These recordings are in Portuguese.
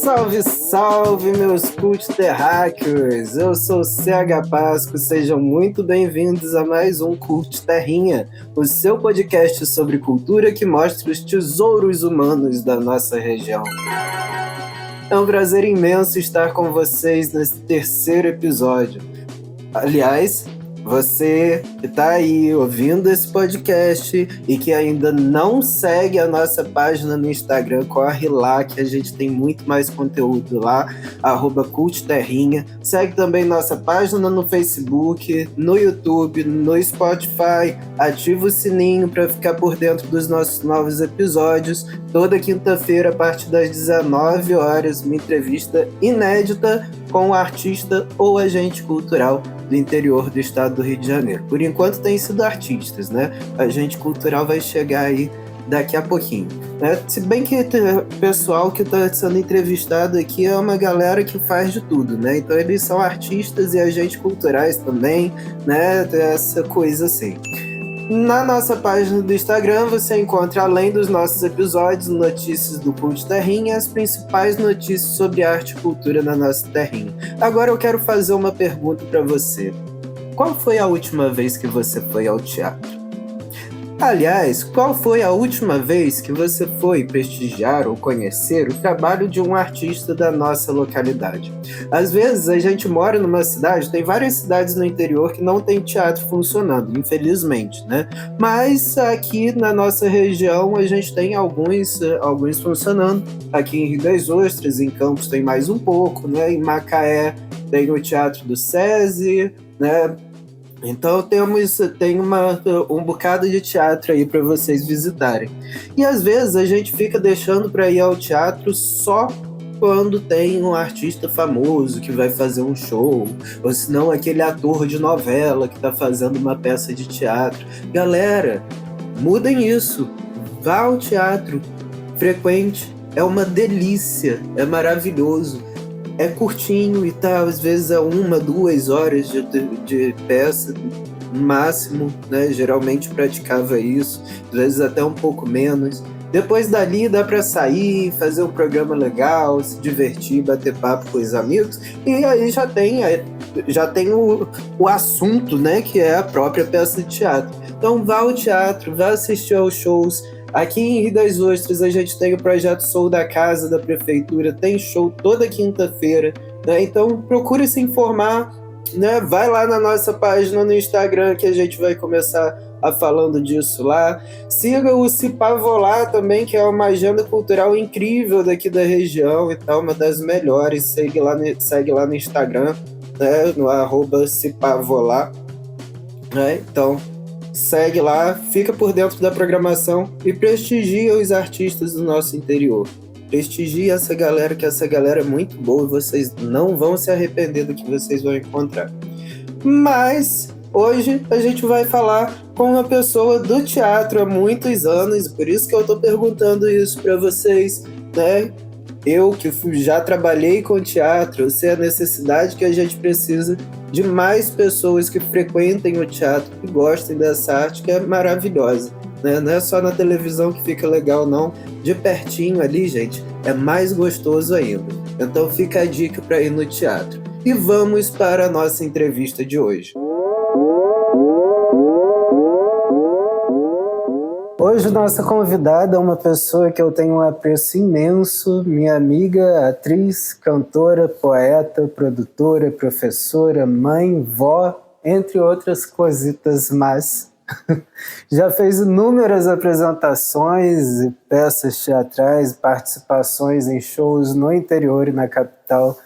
Salve, salve, meus cult terráqueos! Eu sou o CH Pasco, sejam muito bem-vindos a mais um Cult Terrinha, o seu podcast sobre cultura que mostra os tesouros humanos da nossa região. É um prazer imenso estar com vocês nesse terceiro episódio. Aliás, você que está aí ouvindo esse podcast e que ainda não segue a nossa página no Instagram, corre lá que a gente tem muito mais conteúdo lá, @cultterrinha. Segue também nossa página no Facebook, no YouTube, no Spotify. Ativa o sininho para ficar por dentro dos nossos novos episódios. Toda quinta-feira, a partir das 19 horas, uma entrevista inédita com um artista ou agente cultural do interior do estado do Rio de Janeiro. Por enquanto tem sido artistas, né? A agente cultural vai chegar aí daqui a pouquinho, né? Se bem que o pessoal que está sendo entrevistado aqui é uma galera que faz de tudo, né? Então eles são artistas e agentes culturais também, né? Essa coisa assim. Na nossa página do Instagram você encontra, além dos nossos episódios, notícias do Cult Terrinha e as principais notícias sobre arte e cultura na nossa terrinha. Agora eu quero fazer uma pergunta para você. Qual foi a última vez que você foi ao teatro? Aliás, qual foi a última vez que você foi prestigiar ou conhecer o trabalho de um artista da nossa localidade? Às vezes a gente mora numa cidade, tem várias cidades no interior que não tem teatro funcionando, infelizmente, né? Mas aqui na nossa região a gente tem alguns funcionando. Aqui em Rio das Ostras, em Campos tem mais um pouco, né? Em Macaé tem o Teatro do SESI, né? Então tem um bocado de teatro aí para vocês visitarem. E às vezes a gente fica deixando para ir ao teatro só quando tem um artista famoso que vai fazer um show, ou se não aquele ator de novela que está fazendo uma peça de teatro. Galera, mudem isso. Vá ao teatro, frequente, é uma delícia, é maravilhoso. É curtinho e tal, às vezes é 1-2 horas de peça, no máximo, né? Geralmente praticava isso, às vezes até um pouco menos. Depois dali dá para sair, fazer um programa legal, se divertir, bater papo com os amigos, e aí já tem o assunto, né? Que é a própria peça de teatro. Então vá ao teatro, vá assistir aos shows. Aqui em Rio das Ostras a gente tem o projeto Sou da Casa da Prefeitura, tem show toda quinta-feira, né? Então procure se informar, né? Vai lá na nossa página no Instagram que a gente vai começar a falando disso lá. Siga o Se Pavolar também, que é uma agenda cultural incrível daqui da região e tal, uma das melhores. Segue lá no Instagram, né? No @sepavolar, né? Então segue lá, fica por dentro da programação e prestigia os artistas do nosso interior. Prestigia essa galera, que essa galera é muito boa e vocês não vão se arrepender do que vocês vão encontrar. Mas hoje a gente vai falar com uma pessoa do teatro há muitos anos, por isso que eu tô perguntando isso para vocês, né? Eu que já trabalhei com teatro, eu sei a necessidade que a gente precisa de mais pessoas que frequentem o teatro, que gostem dessa arte que é maravilhosa, né? Não é só na televisão que fica legal, não. De pertinho ali, gente, é mais gostoso ainda. Então fica a dica para ir no teatro. E vamos para a nossa entrevista de hoje. Hoje nossa convidada é uma pessoa que eu tenho um apreço imenso, minha amiga, atriz, cantora, poeta, produtora, professora, mãe, vó, entre outras cositas mais. Já fez inúmeras apresentações e peças teatrais, participações em shows no interior e na capital.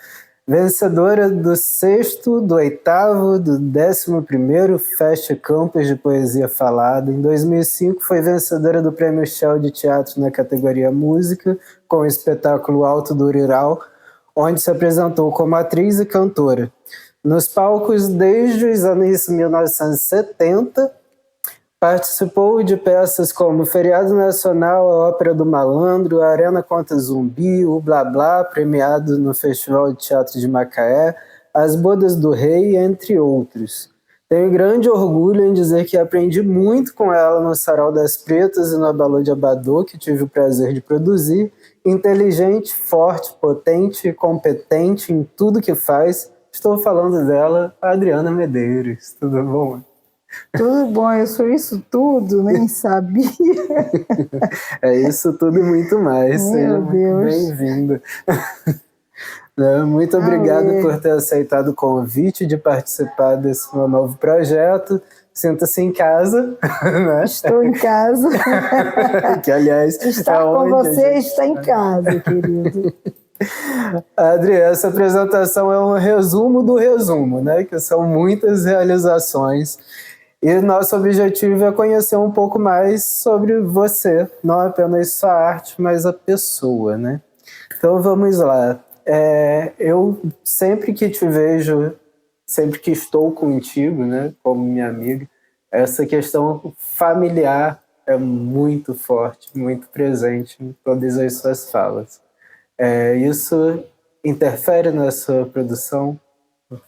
Vencedora do 6º, do 8º, do 11º Fest Campus de Poesia Falada. Em 2005 foi vencedora do Prêmio Shell de Teatro na categoria Música, com o espetáculo Alto do Rural, onde se apresentou como atriz e cantora. Nos palcos desde os anos 1970, participou de peças como Feriado Nacional, a Ópera do Malandro, a Arena Conta Zumbi, o Blá Blá, premiado no Festival de Teatro de Macaé, As Bodas do Rei, entre outros. Tenho grande orgulho em dizer que aprendi muito com ela no Sarau das Pretas e no Abalô de Abadô, que tive o prazer de produzir. Inteligente, forte, potente, competente em tudo que faz. Estou falando dela, Adriana Medeiros. Tudo bom? Tudo bom, eu sou isso tudo, nem sabia. É isso tudo e muito mais. Meu Seja muito Deus. bem-vinda. Muito obrigado por ter aceitado o convite de participar desse meu novo projeto. Sinta-se em casa. Né? Estou em casa. Que, aliás, estar com você está em casa, querido. Adri, essa apresentação é um resumo do resumo, né? Que são muitas realizações. E nosso objetivo é conhecer um pouco mais sobre você, não apenas sua arte, mas a pessoa, né? Então vamos lá. Eu sempre que te vejo, sempre que estou contigo, né, como minha amiga, essa questão familiar é muito forte, muito presente em todas as suas falas. Isso interfere na sua produção, na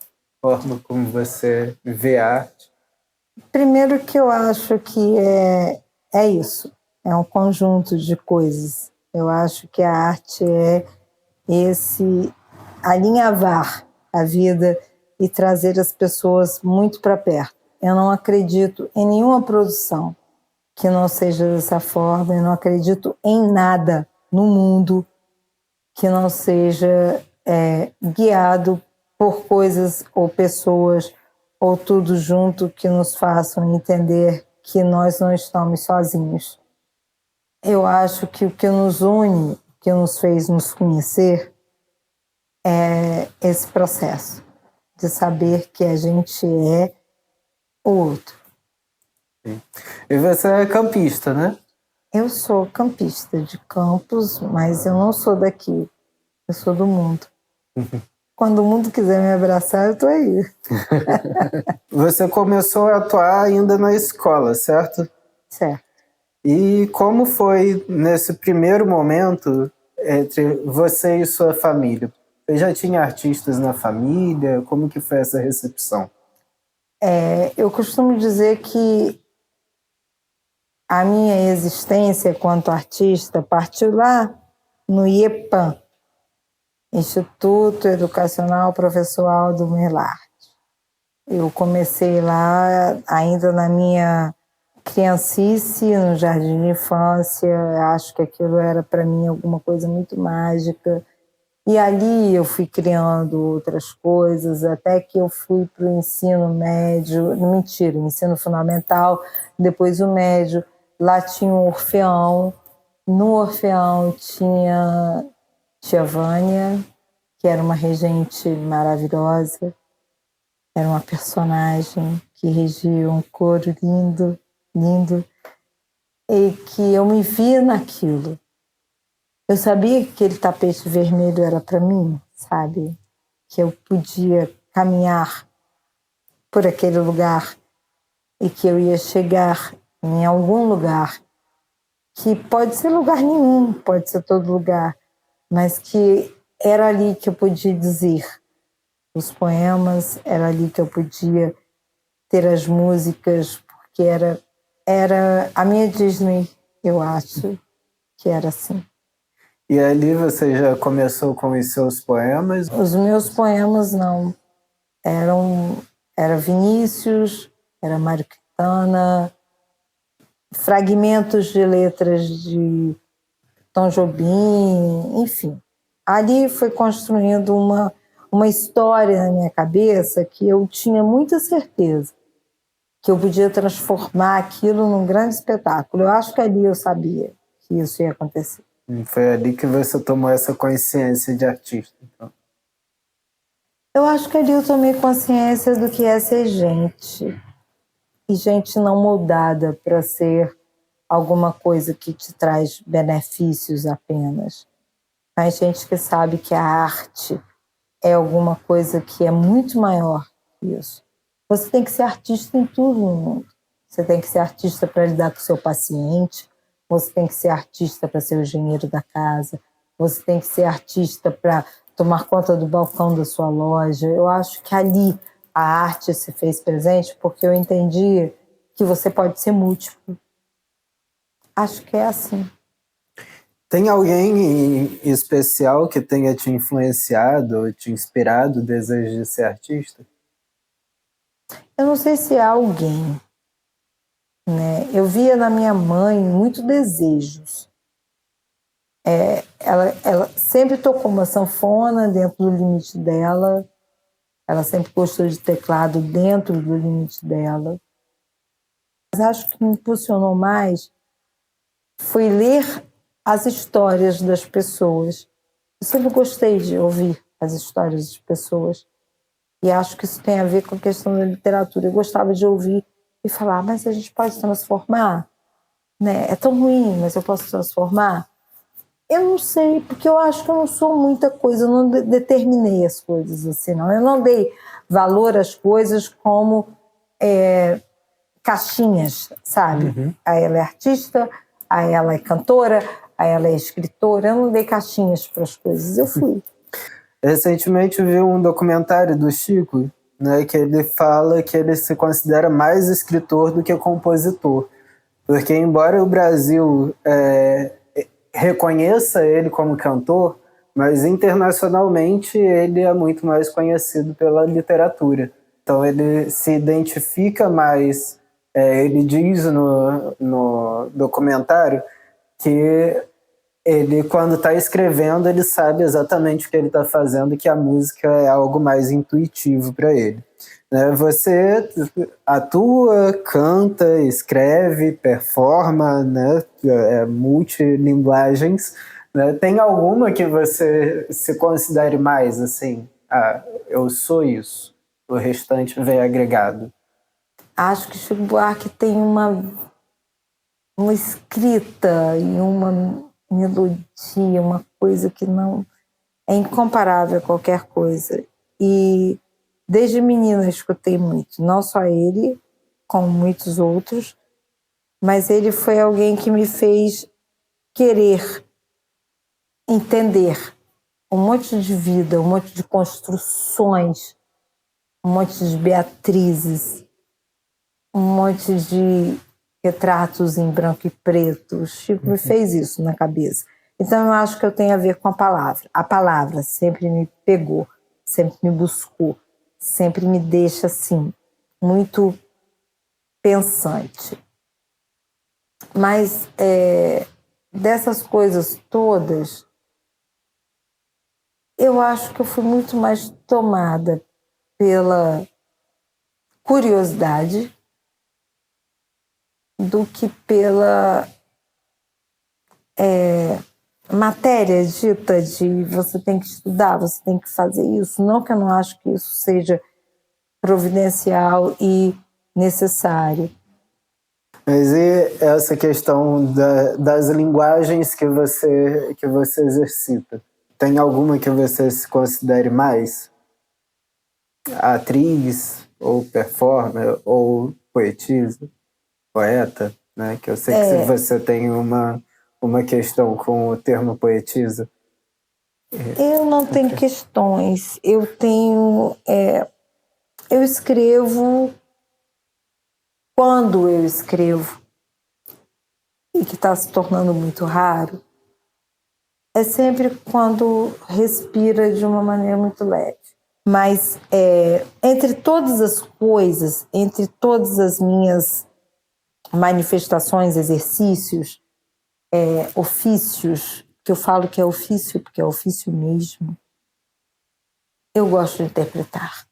forma como você vê a arte? Primeiro que eu acho que é isso, é um conjunto de coisas. Eu acho que a arte é esse alinhavar a vida e trazer as pessoas muito para perto. Eu não acredito em nenhuma produção que não seja dessa forma, eu não acredito em nada no mundo que não seja guiado por coisas ou pessoas ou tudo junto que nos façam entender que nós não estamos sozinhos. Eu acho que o que nos une, o que nos fez nos conhecer, é esse processo de saber que a gente é o outro. Sim. E você é campista, né? Eu sou campista de Campos, mas eu não sou daqui. Eu sou do mundo. Quando o mundo quiser me abraçar, eu tô aí. Você começou a atuar ainda na escola, certo? Certo. E como foi nesse primeiro momento entre você e sua família? Você já tinha artistas na família? Como que foi essa recepção? Eu costumo dizer que a minha existência quanto artista partiu lá no IEPAM, Instituto Educacional Professoral do Melarte. Eu comecei lá ainda na minha criancice, no jardim de infância. Acho que aquilo era para mim alguma coisa muito mágica. E ali eu fui criando outras coisas, até que eu fui para o ensino médio, mentira, ensino fundamental, depois o médio. Lá tinha um Orfeão, no Orfeão tinha Tia Vânia, que era uma regente maravilhosa, era uma personagem que regia um coro lindo, lindo, e que eu me via naquilo. Eu sabia que aquele tapete vermelho era para mim, sabe? Que eu podia caminhar por aquele lugar e que eu ia chegar em algum lugar, que pode ser lugar nenhum, pode ser todo lugar, mas que era ali que eu podia dizer os poemas, era ali que eu podia ter as músicas, porque era a minha Disney, eu acho que era assim. E ali você já começou com os seus poemas? Os meus poemas não. Era Vinícius, era Mário Quintana, fragmentos de letras de Tom Jobim, enfim. Ali foi construindo uma história na minha cabeça que eu tinha muita certeza que eu podia transformar aquilo num grande espetáculo. Eu acho que ali eu sabia que isso ia acontecer. Foi ali que você tomou essa consciência de artista, então. Eu acho que ali eu tomei consciência do que é ser gente. E gente não moldada para ser alguma coisa que te traz benefícios apenas. Mas gente que sabe que a arte é alguma coisa que é muito maior que isso. Você tem que ser artista em tudo no mundo. Você tem que ser artista para lidar com o seu paciente, você tem que ser artista para ser o engenheiro da casa, você tem que ser artista para tomar conta do balcão da sua loja. Eu acho que ali a arte se fez presente porque eu entendi que você pode ser múltiplo. Acho que é assim. Tem alguém em especial que tenha te influenciado, te inspirado o desejo de ser artista? Eu não sei se é alguém, né? Eu via na minha mãe muito desejos. Ela sempre tocou uma sanfona dentro do limite dela. Ela sempre gostou de teclado dentro do limite dela. Mas acho que me impulsionou mais foi ler as histórias das pessoas. Eu sempre gostei de ouvir as histórias das pessoas. E acho que isso tem a ver com a questão da literatura. Eu gostava de ouvir e falar, mas a gente pode transformar? Né? É tão ruim, mas eu posso transformar? Eu não sei, porque eu acho que eu não sou muita coisa, eu não determinei as coisas assim, não. Eu não dei valor às coisas como caixinhas, sabe? Uhum. Aí ela é artista, aí ela é cantora, aí ela é escritora. Eu não dei caixinhas para as coisas, eu fui. Recentemente eu vi um documentário do Chico, né, que ele fala que ele se considera mais escritor do que compositor. Porque embora o Brasil reconheça ele como cantor, mas internacionalmente ele é muito mais conhecido pela literatura. Então ele se identifica mais, ele diz no documentário que ele, quando está escrevendo, ele sabe exatamente o que ele está fazendo, que a música é algo mais intuitivo para ele. Né? Você atua, canta, escreve, performa, né? Multilinguagens. Né? Tem alguma que você se considere mais assim? Ah, eu sou isso. O restante vem agregado. Acho que Chico Buarque tem uma escrita e uma melodia, uma coisa que não é incomparável a qualquer coisa. E desde menina eu escutei muito, não só ele, como muitos outros, mas ele foi alguém que me fez querer entender um monte de vida, um monte de construções, um monte de Beatrizes, um monte de retratos em branco e preto. O Chico me fez isso na cabeça. Então eu acho que eu tenho a ver com a palavra. A palavra sempre me pegou, sempre me buscou, sempre me deixa assim, muito pensante. Mas dessas coisas todas, eu acho que eu fui muito mais tomada pela curiosidade do que pela matéria dita de você tem que estudar, você tem que fazer isso. Não que eu não acho que isso seja providencial e necessário. Mas e essa questão das linguagens que você exercita? Tem alguma que você se considere mais? Atriz, ou performer, ou poetisa, poeta, né? Que eu sei que você tem uma questão com o termo poetisa. Eu não tenho questões. Eu tenho... eu escrevo quando eu escrevo, e que está se tornando muito raro, é sempre quando respira de uma maneira muito leve. Mas entre todas as coisas, entre todas as minhas manifestações, exercícios, ofícios, que eu falo que é ofício porque é ofício mesmo, eu gosto de interpretar.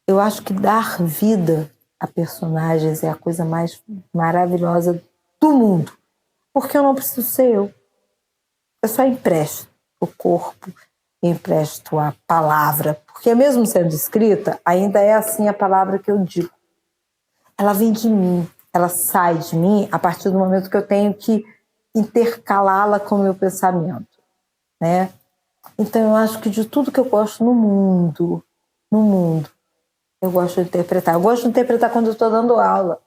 Eu acho que dar vida a personagens é a coisa mais maravilhosa do mundo, porque eu não preciso ser eu. Eu só empresto o corpo, empresto a palavra, porque mesmo sendo escrita, ainda é assim a palavra que eu digo. Ela vem de mim, ela sai de mim a partir do momento que eu tenho que intercalá-la com o meu pensamento, né? Então eu acho que de tudo que eu gosto no mundo, eu gosto de interpretar. Eu gosto de interpretar quando eu estou dando aula.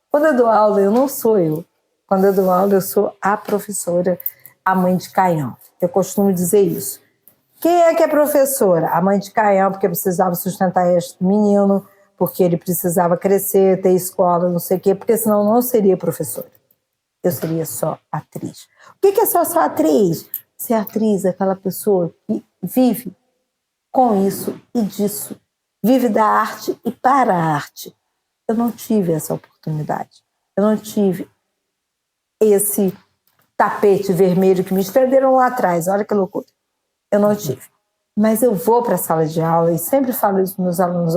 Quando eu dou aula, eu não sou eu. Quando eu dou aula, eu sou a professora, a mãe de Caião. Eu costumo dizer isso. Quem é que é professora? A mãe de Caian, porque precisava sustentar este menino, porque ele precisava crescer, ter escola, não sei o quê, porque senão não seria professora. Eu seria só atriz. O que é só atriz? Ser atriz é aquela pessoa que vive com isso e disso. Vive da arte e para a arte. Eu não tive essa oportunidade. Eu não tive esse tapete vermelho que me estenderam lá atrás. Olha que loucura. Eu não tive. Mas eu vou para a sala de aula e sempre falo isso para os meus alunos,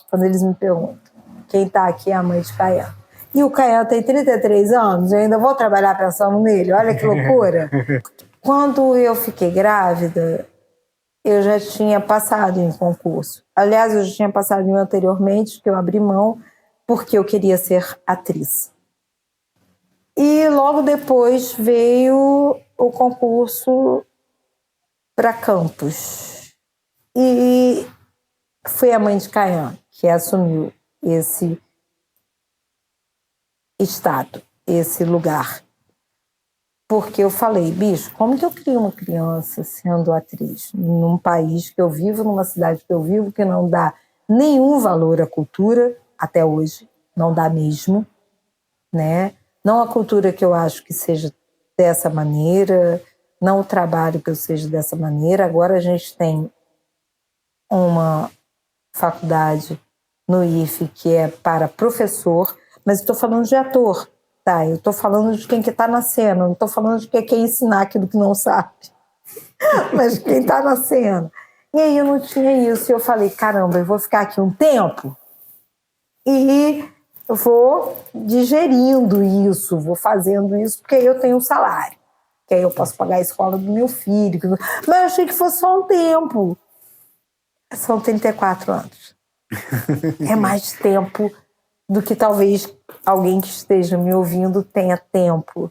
quando eles me perguntam, quem está aqui é a mãe de Caian. E o Caian tem 33 anos, eu ainda vou trabalhar pensando nele, olha que loucura. Quando eu fiquei grávida, eu já tinha passado em concurso. Aliás, eu já tinha passado em um anteriormente, que eu abri mão, porque eu queria ser atriz. E logo depois veio o concurso para Campos. E foi a mãe de Caian que assumiu esse estado, esse lugar. Porque eu falei, bicho, como que eu crio uma criança sendo atriz num país que eu vivo, numa cidade que eu vivo, que não dá nenhum valor à cultura, até hoje, não dá mesmo, né? Não a cultura que eu acho que seja dessa maneira, não o trabalho que eu seja dessa maneira. Agora a gente tem uma faculdade no IFE que é para professor, mas estou falando de ator, tá? Eu estou falando de quem que está na cena, não estou falando de quem quer ensinar aquilo que não sabe, mas quem está na cena. E aí eu não tinha isso, e eu falei, caramba, eu vou ficar aqui um tempo e eu vou digerindo isso, vou fazendo isso, porque aí eu tenho um salário, que aí eu posso pagar a escola do meu filho. Mas eu achei que fosse só um tempo. São 34 anos. É mais tempo do que talvez alguém que esteja me ouvindo tenha tempo.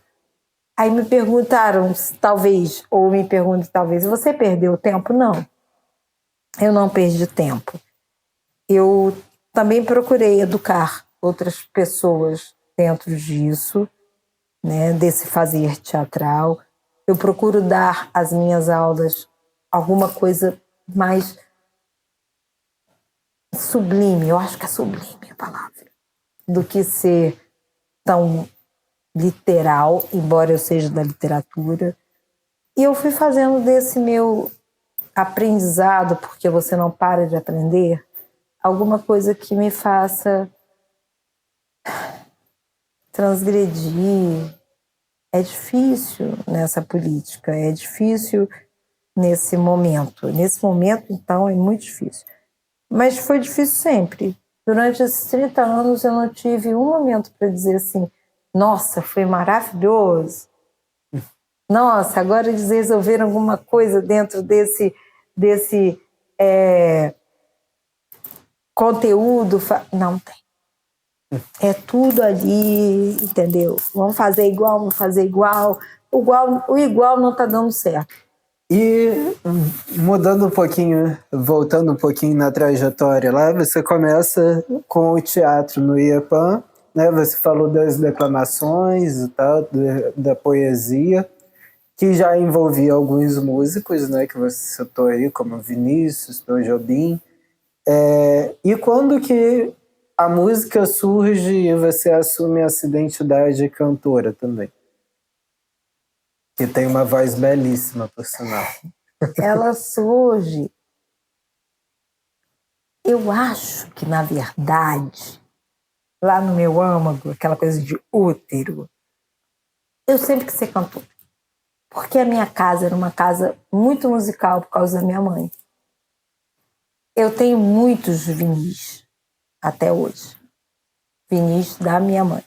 Aí me perguntaram, talvez, ou me perguntam, talvez, você perdeu tempo? Não, eu não perdi tempo. Eu também procurei educar outras pessoas dentro disso, né, desse fazer teatral. Eu procuro dar às minhas aulas alguma coisa mais sublime, eu acho que é sublime a palavra, do que ser tão literal, embora eu seja da literatura. E eu fui fazendo desse meu aprendizado, porque você não para de aprender, alguma coisa que me faça transgredir. É difícil nessa política, é difícil nesse momento. Nesse momento, então, é muito difícil. Mas foi difícil sempre. Durante esses 30 anos eu não tive um momento para dizer assim, nossa, foi maravilhoso. Nossa, agora eles resolveram alguma coisa dentro desse conteúdo. Não tem. É tudo ali, entendeu? Vamos fazer igual, vamos fazer igual. O igual não está dando certo. E mudando um pouquinho, voltando um pouquinho na trajetória lá, você começa com o teatro no IEPAM, né? Você falou das declamações e tal, da poesia, que já envolvia alguns músicos, né? Que você citou aí, como Vinícius, Tom Jobim. E quando que a música surge e você assume essa identidade de cantora também? Que tem uma voz belíssima, por sinal. Ela surge. Eu acho que, na verdade, lá no meu âmago, aquela coisa de útero, eu sempre quis ser cantora. Porque a minha casa era uma casa muito musical por causa da minha mãe. Eu tenho muitos vinis até hoje. Vinis da minha mãe.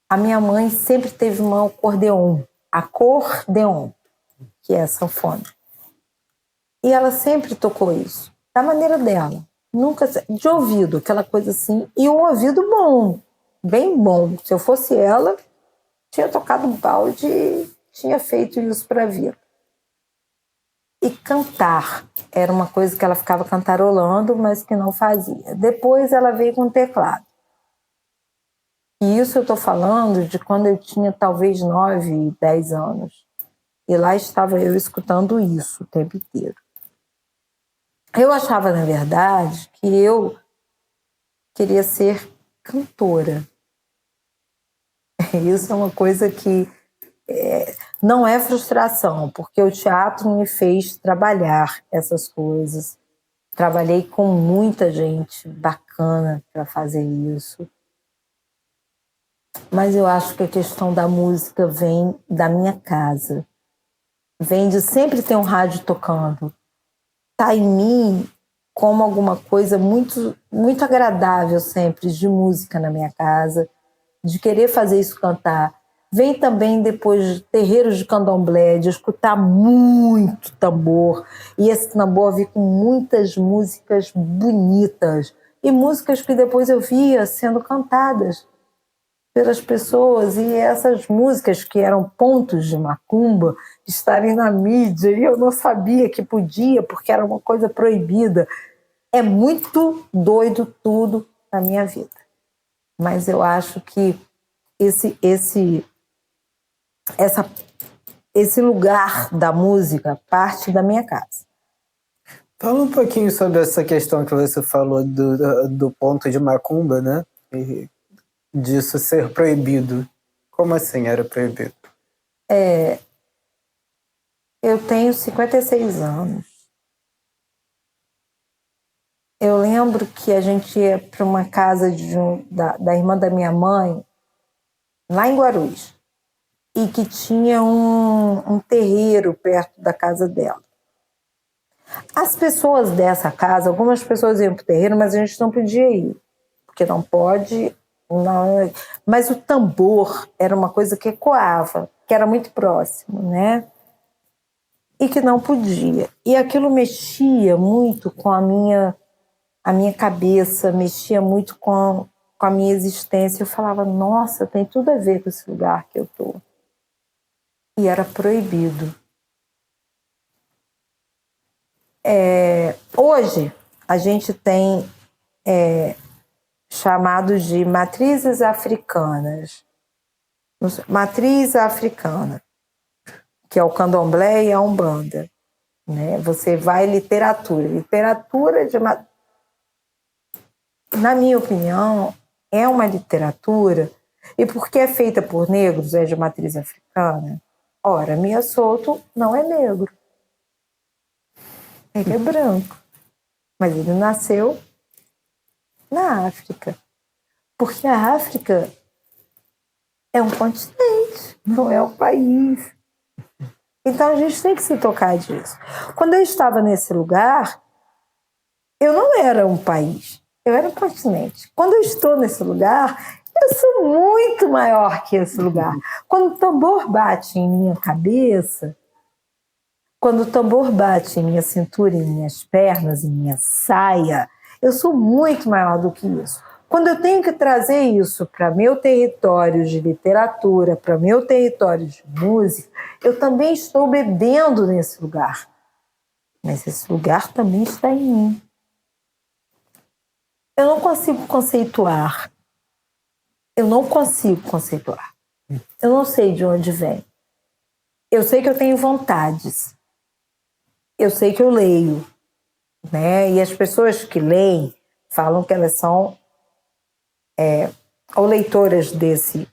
A minha mãe sempre teve um acordeon, acordeon, que é a sanfona. E ela sempre tocou isso, da maneira dela. Nunca, de ouvido, aquela coisa assim. E um ouvido bom, bem bom. Se eu fosse ela, tinha tocado balde e tinha feito isso para a vida. E cantar era uma coisa que ela ficava cantarolando, mas que não fazia. Depois ela veio com o teclado. E isso eu estou falando de quando eu tinha talvez 9, 10 anos. E lá estava eu escutando isso o tempo inteiro. Eu achava, na verdade, que eu queria ser cantora. Isso é uma coisa que não é frustração, porque o teatro me fez trabalhar essas coisas. Trabalhei com muita gente bacana para fazer isso. Mas eu acho que a questão da música vem da minha casa. Vem de sempre ter um rádio tocando. Tá em mim como alguma coisa muito, muito agradável sempre de música na minha casa, de querer fazer isso cantar. Vem também depois de terreiros de candomblé, de escutar muito tambor. E esse tambor vem com muitas músicas bonitas. E músicas que depois eu via sendo cantadas pelas pessoas. E essas músicas que eram pontos de macumba estarem na mídia. E eu não sabia que podia, porque era uma coisa proibida. É muito doido tudo na minha vida. Mas eu acho que esse lugar da música parte da minha casa. Fala um pouquinho sobre essa questão que você falou do ponto de macumba, né? E disso ser proibido. Como assim era proibido? Eu tenho 56 anos. Eu lembro que a gente ia para uma casa da irmã da minha mãe, lá em Guarulhos, e que tinha um terreiro perto da casa dela. As pessoas dessa casa, algumas pessoas iam para o terreiro, mas a gente não podia ir, porque não pode. Não, mas o tambor era uma coisa que ecoava, que era muito próximo, né? E que não podia. E aquilo mexia muito com a minha cabeça, mexia muito com a minha existência. Eu falava, nossa, tem tudo a ver com esse lugar que eu estou. E era proibido. Hoje, a gente tem chamados de matrizes africanas. Matriz africana, que é o candomblé e a umbanda. Né? Você vai literatura. Literatura, na minha opinião, é uma literatura, e porque é feita por negros, é de matriz africana. Ora, Mia Souto não é negro. Ele é branco. Mas ele nasceu na África. Porque a África é um continente, não é um país. Então a gente tem que se tocar disso. Quando eu estava nesse lugar, eu não era um país, eu era um continente. Quando eu estou nesse lugar, eu sou muito maior que esse lugar. Quando o tambor bate em minha cabeça, quando o tambor bate em minha cintura, em minhas pernas, em minha saia, eu sou muito maior do que isso. Quando eu tenho que trazer isso para meu território de literatura, para meu território de música, eu também estou bebendo nesse lugar. Mas esse lugar também está em mim. Eu não consigo conceituar. Eu não consigo conceituar. Eu não sei de onde vem. Eu sei que eu tenho vontades. Eu sei que eu leio, né? E as pessoas que leem falam que elas são ou leitoras desse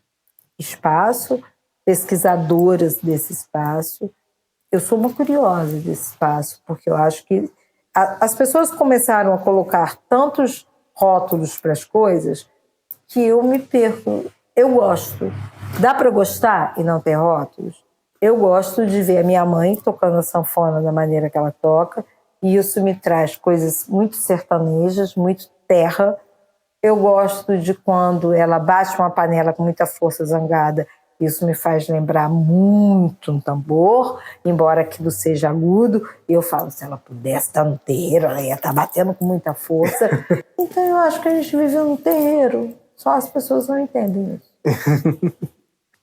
espaço, pesquisadoras desse espaço. Eu sou uma curiosa desse espaço, porque eu acho que as pessoas começaram a colocar tantos rótulos para as coisas que eu me perco. Eu gosto. Dá para gostar e não ter rótulos? Eu gosto de ver a minha mãe tocando a sanfona da maneira que ela toca, e isso me traz coisas muito sertanejas, muito terra. Eu gosto de quando ela bate uma panela com muita força zangada. Isso me faz lembrar muito um tambor, embora aquilo seja agudo. E eu falo, se ela pudesse estar no terreiro, ela ia estar batendo com muita força. Então eu acho que a gente vive num terreiro. Só as pessoas não entendem isso.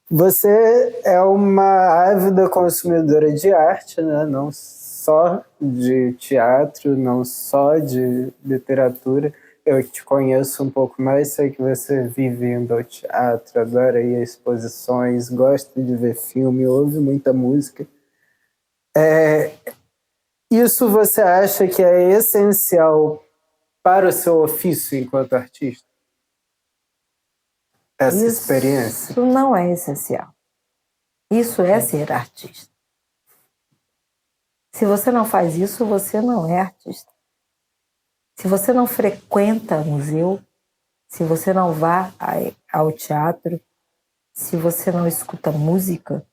Você é uma ávida consumidora de arte, né? Não só de teatro, não só de literatura. Eu que te conheço um pouco mais, sei que você vive indo ao teatro, adora ir a exposições, gosta de ver filme, ouve muita música. Isso você acha que é essencial para o seu ofício enquanto artista? Essa experiência? Isso não é essencial. Isso é ser artista. Se você não faz isso, você não é artista. Se você não frequenta museu, se você não vá ao teatro, se você não escuta música,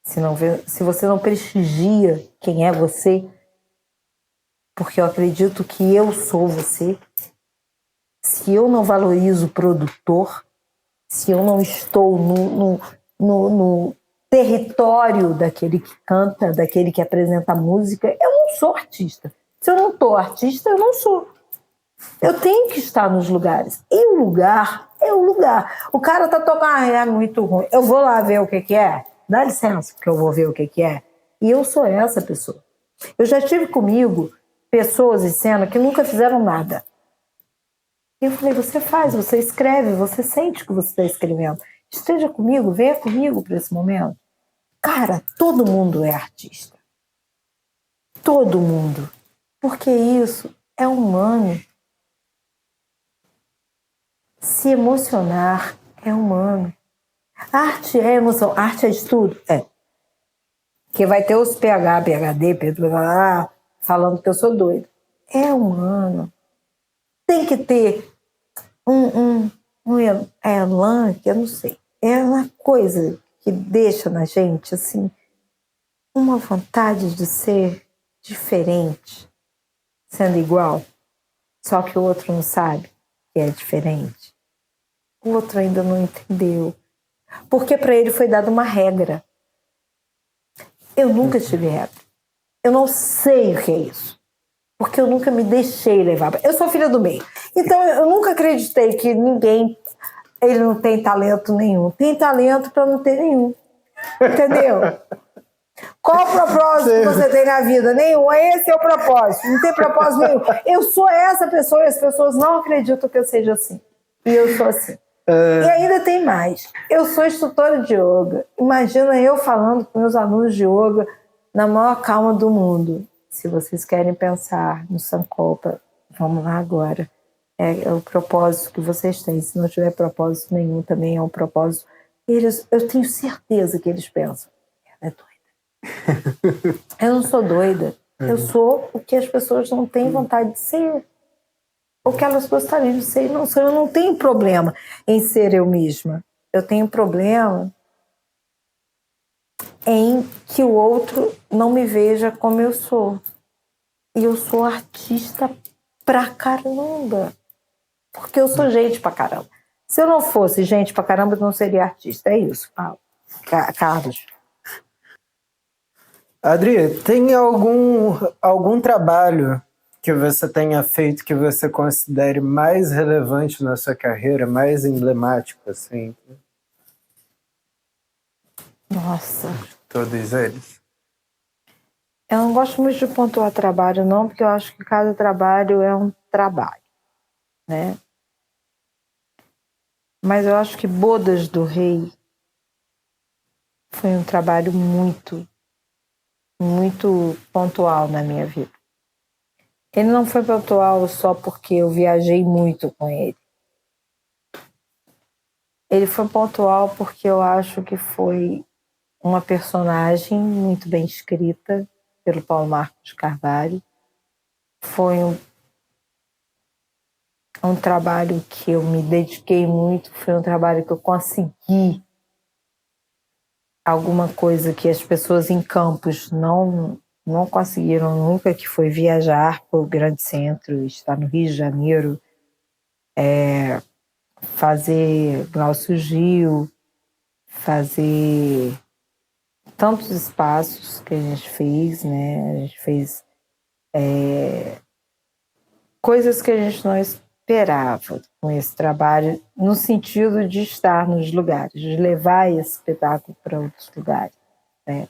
se você não prestigia quem é você, porque eu acredito que eu sou você, se eu não valorizo o produtor, se eu não estou no território daquele que canta, daquele que apresenta música, eu não sou artista. Se eu não estou artista, eu não sou. Eu tenho que estar nos lugares. E o lugar é o lugar. O cara tá tocando, é muito ruim. Eu vou lá ver o que é. Dá licença, porque eu vou ver o que é. E eu sou essa pessoa. Eu já tive comigo pessoas em cena que nunca fizeram nada. E eu falei, você faz, você escreve, você sente que você está escrevendo. Esteja comigo, venha comigo para esse momento. Cara, todo mundo é artista. Todo mundo. Porque isso é humano. Se emocionar é humano. Arte é emoção, arte é estudo? É. Que vai ter os PhD, falando que eu sou doido. É humano. Tem que ter um elan, que eu não sei. É uma coisa que deixa na gente, assim, uma vontade de ser diferente, sendo igual. Só que o outro não sabe que é diferente. O outro ainda não entendeu. Porque para ele foi dada uma regra. Eu nunca tive regra. Eu não sei o que é isso. Porque eu nunca me deixei levar. Eu sou filha do meio. Então eu nunca acreditei que ninguém... Ele não tem talento nenhum. Tem talento para não ter nenhum. Entendeu? Qual o propósito que você tem na vida? Nenhum. Esse é o propósito. Não tem propósito nenhum. Eu sou essa pessoa e as pessoas não acreditam que eu seja assim. E eu sou assim. E ainda tem mais. Eu sou instrutora de yoga. Imagina eu falando com meus alunos de yoga na maior calma do mundo. Se vocês querem pensar no Sankopa, vamos lá agora. É o propósito que vocês têm. Se não tiver propósito nenhum, também é um propósito. Eu tenho certeza que eles pensam. Ela é doida. Eu não sou doida. Eu sou o que as pessoas não têm vontade de ser. O que elas gostariam de ser. Não sou. Eu não tenho problema em ser eu mesma. Eu tenho problema em que o outro não me veja como eu sou. E eu sou artista pra caramba. Porque eu sou gente pra caramba. Se eu não fosse gente pra caramba, eu não seria artista. É isso, Paulo. Carlos. Adri, tem algum trabalho que você tenha feito que você considere mais relevante na sua carreira, mais emblemático, assim? Nossa. Todos eles? Eu não gosto muito de pontuar trabalho, não, porque eu acho que cada trabalho é um trabalho, né? Mas eu acho que Bodas do Rei foi um trabalho muito, muito pontual na minha vida. Ele não foi pontual só porque eu viajei muito com ele. Ele foi pontual porque eu acho que foi uma personagem muito bem escrita pelo Paulo Marcos de Carvalho. Foi um trabalho que eu me dediquei muito, foi um trabalho que eu consegui alguma coisa que as pessoas em Campos não conseguiram nunca, que foi viajar para o grande centro, estar no Rio de Janeiro, fazer Glaucio Gil, fazer tantos espaços que a gente fez, né? A gente fez coisas que a gente não esperava com esse trabalho, no sentido de estar nos lugares, de levar esse espetáculo para outros lugares, né?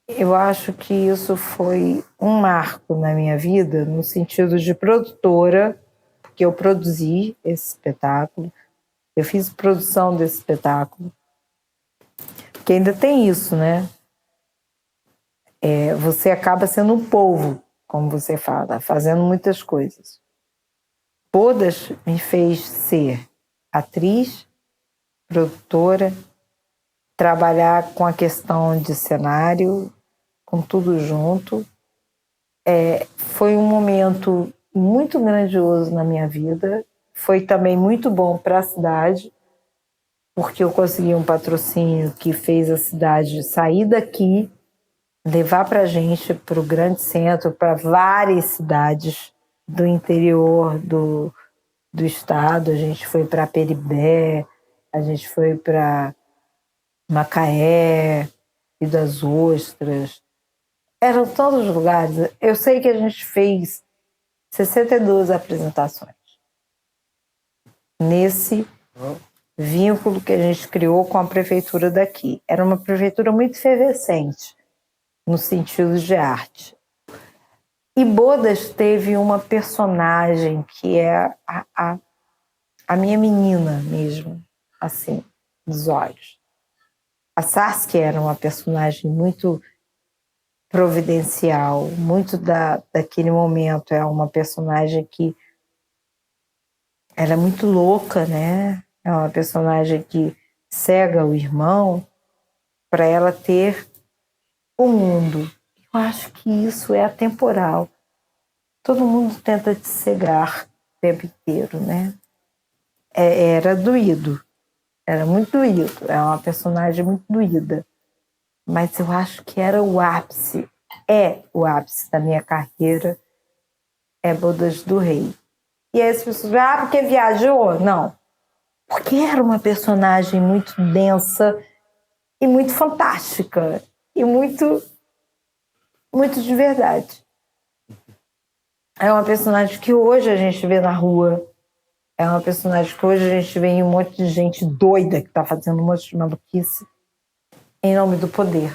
Eu acho que isso foi um marco na minha vida, no sentido de produtora, porque eu produzi esse espetáculo, eu fiz produção desse espetáculo, porque ainda tem isso, né? Você acaba sendo um polvo, como você fala, fazendo muitas coisas. Bodas me fez ser atriz, produtora, trabalhar com a questão de cenário, com tudo junto. Foi um momento muito grandioso na minha vida. Foi também muito bom para a cidade, porque eu consegui um patrocínio que fez a cidade sair daqui, levar para a gente para o grande centro, para várias cidades do interior do estado. A gente foi para Peribé, a gente foi para Macaé, Rio das Ostras. Eram tantos lugares. Eu sei que a gente fez 62 apresentações nesse vínculo que a gente criou com a prefeitura daqui. Era uma prefeitura muito efervescente no sentido de arte. E Bodas teve uma personagem que é a minha menina mesmo, assim, dos olhos. A Saskia era uma personagem muito providencial, muito daquele momento. É uma personagem que ela é muito louca, né? É uma personagem que cega o irmão para ela ter o mundo. Eu acho que isso é atemporal. Todo mundo tenta te cegar o tempo inteiro, né? Era doído. Era muito doído. É uma personagem muito doída. Mas eu acho que era o ápice. É o ápice da minha carreira. É Bodas do Rei. E aí as pessoas dizem, porque viajou? Não. Porque era uma personagem muito densa e muito fantástica. E muito de verdade. É uma personagem que hoje a gente vê na rua. É uma personagem que hoje a gente vê em um monte de gente doida que está fazendo um monte de maluquice em nome do poder.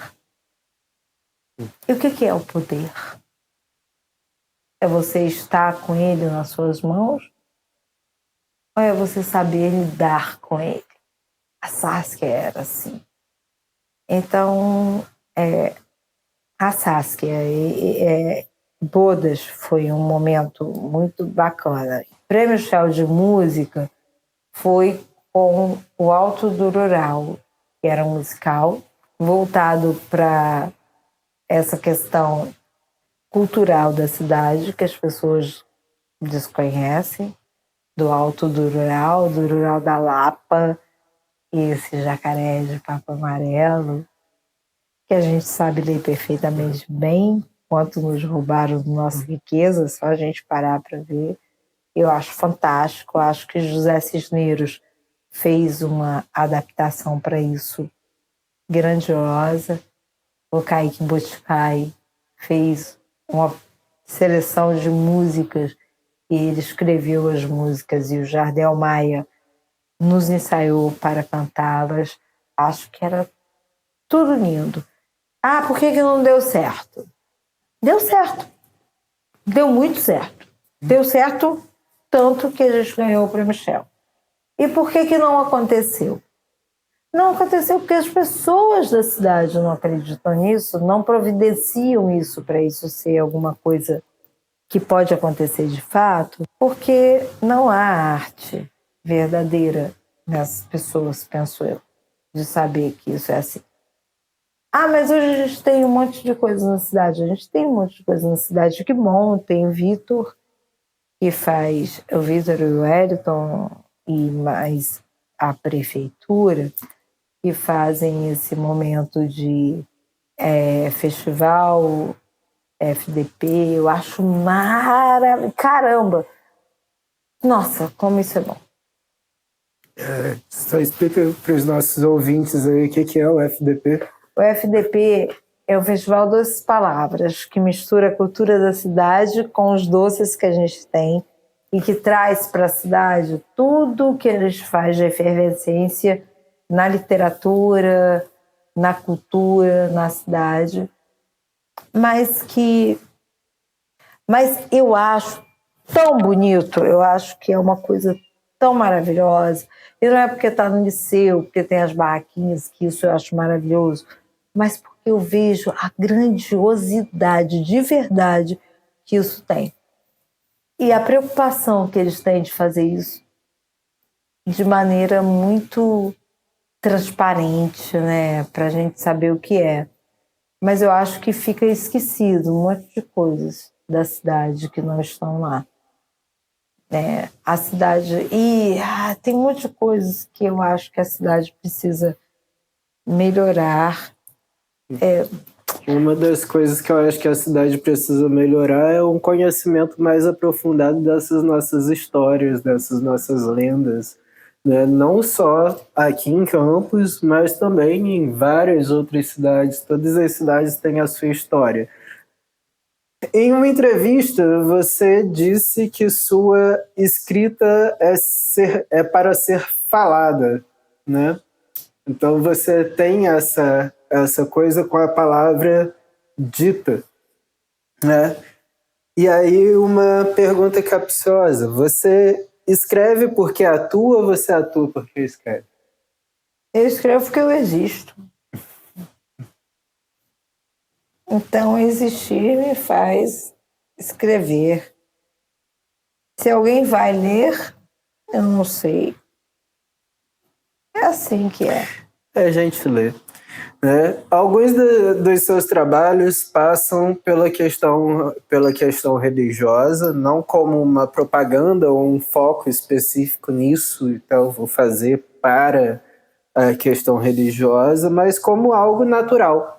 E o que é o poder? É você estar com ele nas suas mãos? Ou é você saber lidar com ele? A Saskia era assim. Então, a Saskia Bodas foi um momento muito bacana. O Prêmio Shell de Música foi com o Alto do Rural, que era um musical voltado para essa questão cultural da cidade, que as pessoas desconhecem, do Alto do Rural da Lapa, e esse jacaré de papo amarelo, que a gente sabe ler perfeitamente bem, quanto nos roubaram de nossa riqueza, só a gente parar para ver. Eu acho fantástico, acho que José Cisneros fez uma adaptação para isso grandiosa. O Kaique Boticai fez uma seleção de músicas e ele escreveu as músicas e o Jardel Maia nos ensaiou para cantá-las. Acho que era tudo lindo. Por que não deu certo? Deu certo. Deu muito certo. Deu certo tanto que a gente ganhou o Prêmio Shell. E por que não aconteceu? Não aconteceu porque as pessoas da cidade não acreditam nisso, não providenciam isso para isso ser alguma coisa que pode acontecer de fato, porque não há arte verdadeira nessas pessoas, penso eu, de saber que isso é assim. Mas hoje a gente tem um monte de coisa na cidade. A gente tem um monte de coisa na cidade. Que bom, tem o Vitor, que faz o Vitor e o Wellington, e mais a prefeitura, que fazem esse momento de festival FDP. Eu acho maravilhoso. Caramba! Nossa, como isso é bom. Só explica para os nossos ouvintes aí o que é o FDP. O FDP é o Festival Doces Palavras, que mistura a cultura da cidade com os doces que a gente tem e que traz para a cidade tudo que a gente faz de efervescência na literatura, na cultura, na cidade. Mas eu acho tão bonito, eu acho que é uma coisa tão maravilhosa. E não é porque está no liceu, porque tem as barraquinhas, que isso eu acho maravilhoso, mas porque eu vejo a grandiosidade de verdade que isso tem. E a preocupação que eles têm de fazer isso de maneira muito transparente, né? Para a gente saber o que é. Mas eu acho que fica esquecido um monte de coisas da cidade que não estão lá. A cidade... E tem um monte de coisas que eu acho que a cidade precisa melhorar. Uma das coisas que eu acho que a cidade precisa melhorar é um conhecimento mais aprofundado dessas nossas histórias, dessas nossas lendas, né? Não só aqui em Campos, mas também em várias outras cidades. Todas as cidades têm a sua história. Em uma entrevista, você disse que sua escrita é para ser falada, né? Então você tem essa coisa com a palavra dita, né? E aí uma pergunta capciosa: você escreve porque atua ou você atua porque escreve? Eu escrevo porque eu existo. Então, existir me faz escrever. Se alguém vai ler, eu não sei. É assim que é. A gente lê, né? Alguns dos seus trabalhos passam pela questão religiosa, não como uma propaganda ou um foco específico nisso, então vou fazer para a questão religiosa, mas como algo natural,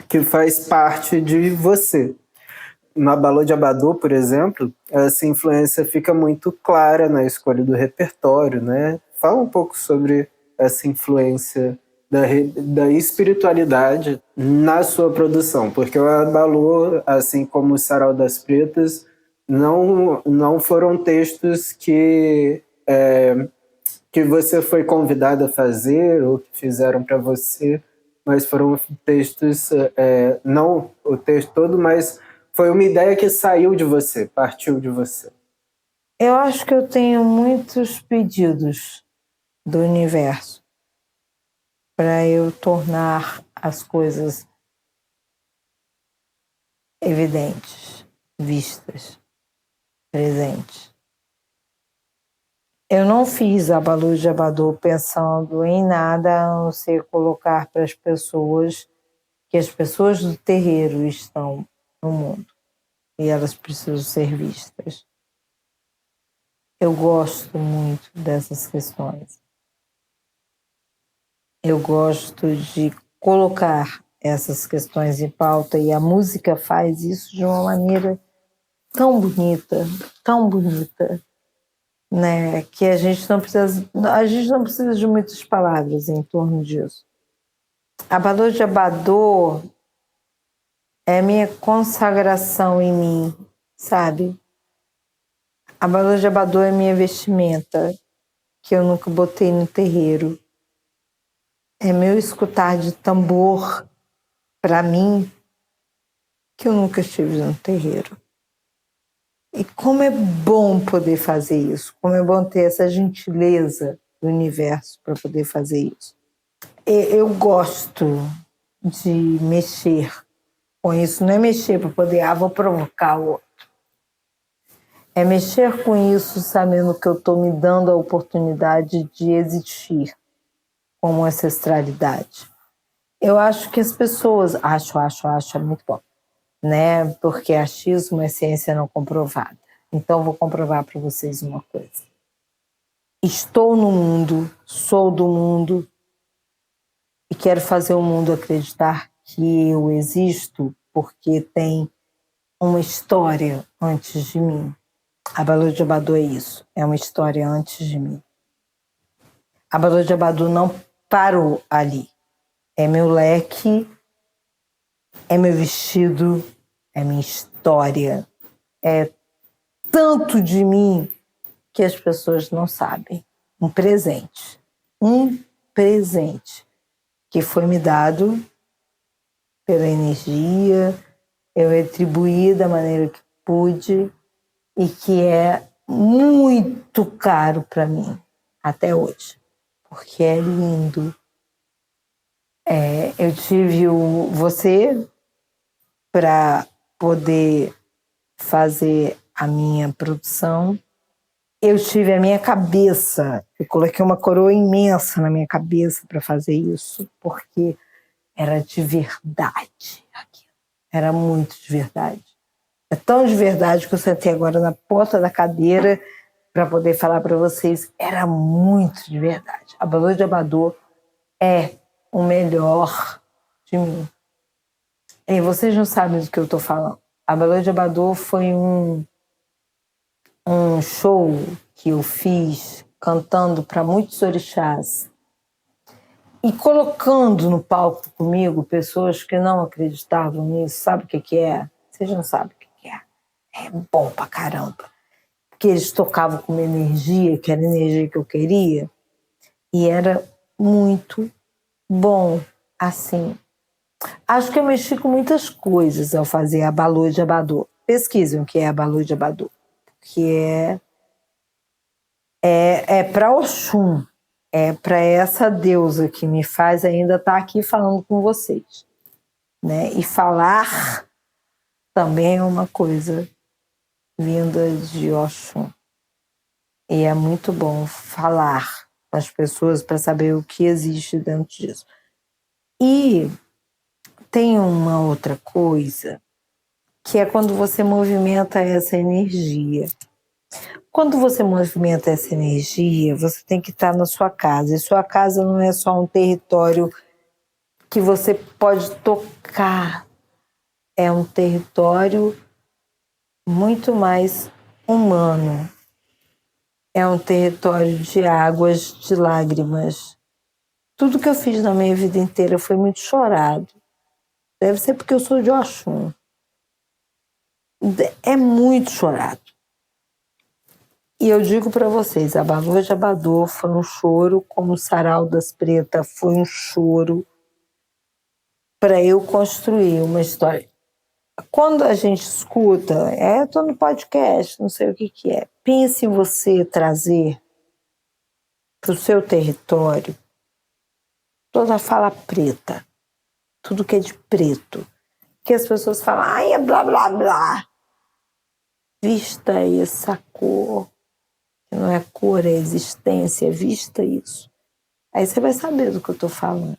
que faz parte de você. No Abalô de Abadô, por exemplo, essa influência fica muito clara na escolha do repertório, né? Fala um pouco sobre essa influência da espiritualidade na sua produção, porque o Abalô, assim como o Sarau das Pretas, não foram textos que você foi convidado a fazer ou que fizeram para você, mas foram textos, não o texto todo, mas foi uma ideia que saiu de você, partiu de você. Eu acho que eu tenho muitos pedidos do universo para eu tornar as coisas evidentes, vistas, presentes. Eu não fiz Abalô de Abadô pensando em nada a não ser colocar para as pessoas que as pessoas do terreiro estão no mundo e elas precisam ser vistas. Eu gosto muito dessas questões. Eu gosto de colocar essas questões em pauta e a música faz isso de uma maneira tão bonita, né? Que a gente não precisa de muitas palavras em torno disso. Abalô de Abadô é minha consagração em mim, sabe? Abalô de Abadô é minha vestimenta, que eu nunca botei no terreiro. É meu escutar de tambor, para mim, que eu nunca estive no terreiro. E como é bom poder fazer isso, como é bom ter essa gentileza do universo para poder fazer isso. Eu gosto de mexer com isso, não é mexer para poder, vou provocar o outro. É mexer com isso sabendo que eu estou me dando a oportunidade de existir como ancestralidade. Eu acho que as pessoas... Acho, é muito bom, né? Porque achismo é ciência não comprovada. Então, vou comprovar para vocês uma coisa. Estou no mundo, sou do mundo e quero fazer o mundo acreditar que eu existo porque tem uma história antes de mim. Abalô de Abadô é isso, é uma história antes de mim. Abalô de Abadô não parou ali. É meu leque, é meu vestido, é minha história, é tanto de mim que as pessoas não sabem. Um presente que foi me dado pela energia, eu retribuí da maneira que pude e que é muito caro para mim até hoje, porque é lindo, Eu tive você para poder fazer a minha produção. Eu tive a minha cabeça, eu coloquei uma coroa imensa na minha cabeça para fazer isso, porque era de verdade aquilo. Era muito de verdade. É tão de verdade que eu sentei agora na ponta da cadeira para poder falar para vocês. Era muito de verdade. A Balô de Abadô é o melhor de mim. E vocês não sabem do que eu estou falando. A Balô de Abadô foi um show que eu fiz cantando para muitos orixás e colocando no palco comigo pessoas que não acreditavam nisso. Sabe o que é? Vocês não sabem o que é. É bom pra caramba. Porque eles tocavam com uma energia, que era a energia que eu queria, e era muito bom, assim. Acho que eu mexi com muitas coisas ao fazer a Balô de Abadô. Pesquisem o que é a Balô de Abadô. Que é para Oxum, é para essa deusa que me faz ainda estar aqui falando com vocês, né? E falar também é uma coisa vinda de Oxum. E é muito bom falar com as pessoas para saber o que existe dentro disso. E tem uma outra coisa, que é quando você movimenta essa energia. Quando você movimenta essa energia, você tem que estar na sua casa. E sua casa não é só um território que você pode tocar. É um território muito mais humano. É um território de águas, de lágrimas. Tudo que eu fiz na minha vida inteira foi muito chorado. Deve ser porque eu sou de Oxum. É muito chorado. E eu digo para vocês, a Balô de Abadô foi um choro, como o Sarau das Pretas foi um choro para eu construir uma história. Quando a gente escuta, estou no podcast, não sei o que é, pense em você trazer para o seu território toda a fala preta, tudo que é de preto. Que as pessoas falam, ai, é blá, blá, blá. Vista essa cor, que não é cor, é existência, vista isso. Aí você vai saber do que eu estou falando.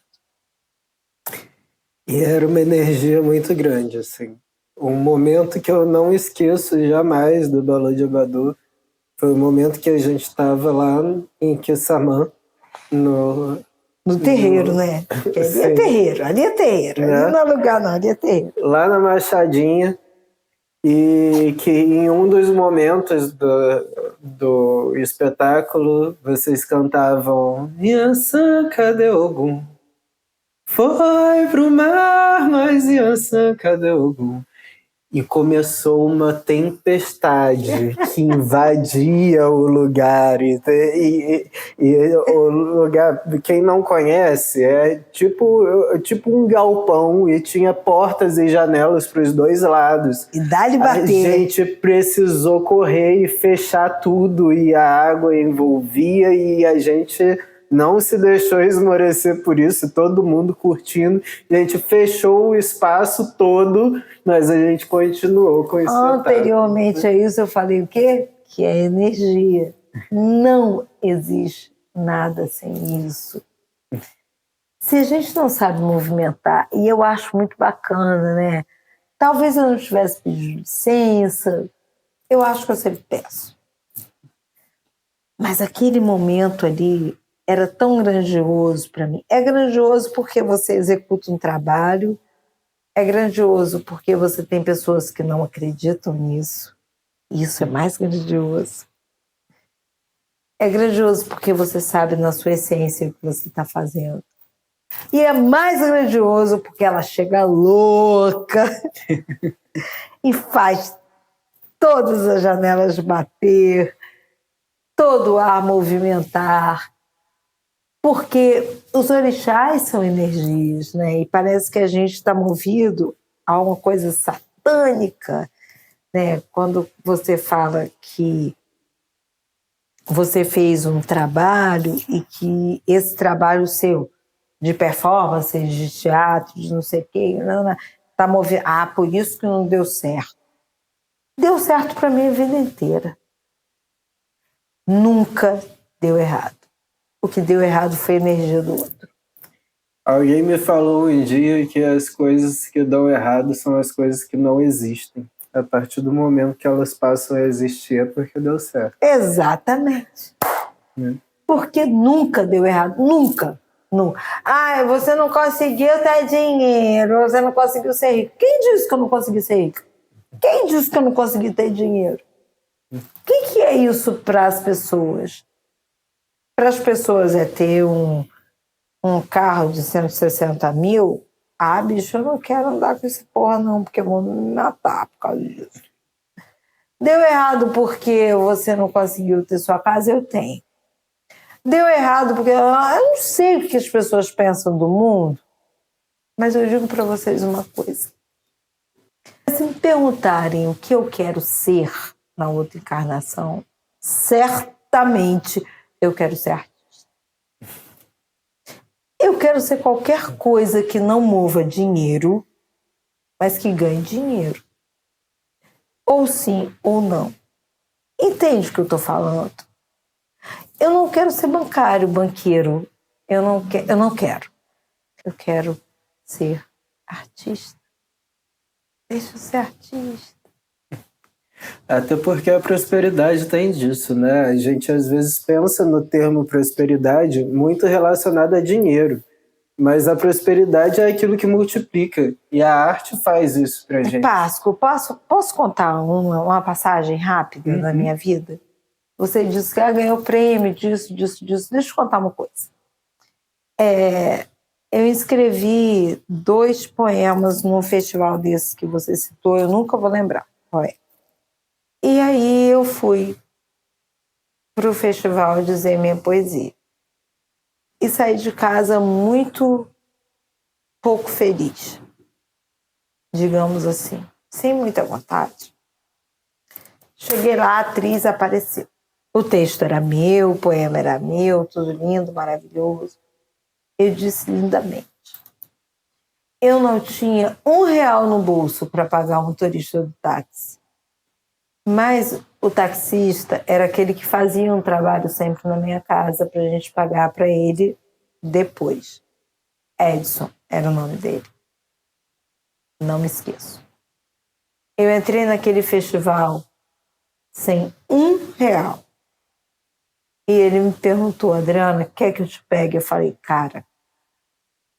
E era uma energia muito grande, assim. Um momento que eu não esqueço jamais do Balô de Abadô foi o momento que a gente estava lá em Quissamã, no terreiro, né? Porque ali é terreiro, ali é terreiro. Né? Ali não é lugar não, ali é terreiro. Lá na Machadinha, e que em um dos momentos do espetáculo vocês cantavam Yansan, cadê Ogum? Foi pro mar, mas Yansan, cadê Ogum? E começou uma tempestade que invadia o lugar. E o lugar, quem não conhece, é tipo um galpão e tinha portas e janelas para os dois lados. E dá-lhe bater. A gente precisou correr e fechar tudo e a água envolvia e a gente não se deixou esmorecer por isso, todo mundo curtindo. A gente fechou o espaço todo, mas a gente continuou com isso. Anteriormente a isso eu falei o quê? Que é energia. Não existe nada sem isso. Se a gente não sabe movimentar, e eu acho muito bacana, né? Talvez eu não tivesse pedido licença, eu acho que eu sempre peço. Mas aquele momento ali era tão grandioso para mim. É grandioso porque você executa um trabalho, é grandioso porque você tem pessoas que não acreditam nisso. Isso é mais grandioso. É grandioso porque você sabe na sua essência o que você está fazendo. E é mais grandioso porque ela chega louca e faz todas as janelas bater, todo o ar movimentar. Porque os orixás são energias, né? E parece que a gente está movido a uma coisa satânica, né? Quando você fala que você fez um trabalho e que esse trabalho seu de performance, de teatro, de não sei o quê, tá movendo. Por isso que não deu certo. Deu certo para mim a vida inteira. Nunca deu errado. O que deu errado foi a energia do outro. Alguém me falou um dia que as coisas que dão errado são as coisas que não existem. A partir do momento que elas passam a existir é porque deu certo. Exatamente. Porque nunca deu errado. Nunca. Nunca. Você não conseguiu ter dinheiro, você não conseguiu ser rico. Quem disse que eu não consegui ser rico? Quem disse que eu não consegui ter dinheiro? O que é isso para as pessoas? Para as pessoas é ter um carro de 160 mil. Bicho, eu não quero andar com esse porra não, porque eu vou me matar por causa disso. Deu errado porque você não conseguiu ter sua casa? Eu tenho. Deu errado porque eu não sei o que as pessoas pensam do mundo, mas eu digo para vocês uma coisa. Se me perguntarem o que eu quero ser na outra encarnação, certamente eu quero ser artista. Eu quero ser qualquer coisa que não mova dinheiro, mas que ganhe dinheiro. Ou sim ou não. Entende o que eu estou falando? Eu não quero ser banqueiro. Eu não quero. Eu quero ser artista. Deixa eu ser artista. Até porque a prosperidade tem disso, né? A gente às vezes pensa no termo prosperidade muito relacionado a dinheiro. Mas a prosperidade é aquilo que multiplica. E a arte faz isso pra gente. Páscoa, posso contar uma passagem rápida da minha vida? Você disse que ganhou prêmio disso. Deixa eu contar uma coisa. Eu escrevi 2 poemas num festival desse que você citou, eu nunca vou lembrar qual é. E aí eu fui para o festival dizer minha poesia. E saí de casa muito pouco feliz, digamos assim, sem muita vontade. Cheguei lá, a atriz apareceu. O texto era meu, o poema era meu, tudo lindo, maravilhoso. Eu disse lindamente. Eu não tinha R$1 no bolso para pagar um motorista do táxi. Mas o taxista era aquele que fazia um trabalho sempre na minha casa para a gente pagar para ele depois. Edson era o nome dele. Não me esqueço. Eu entrei naquele festival sem R$1. E ele me perguntou, Adriana, quer que eu te pegue? Eu falei, cara,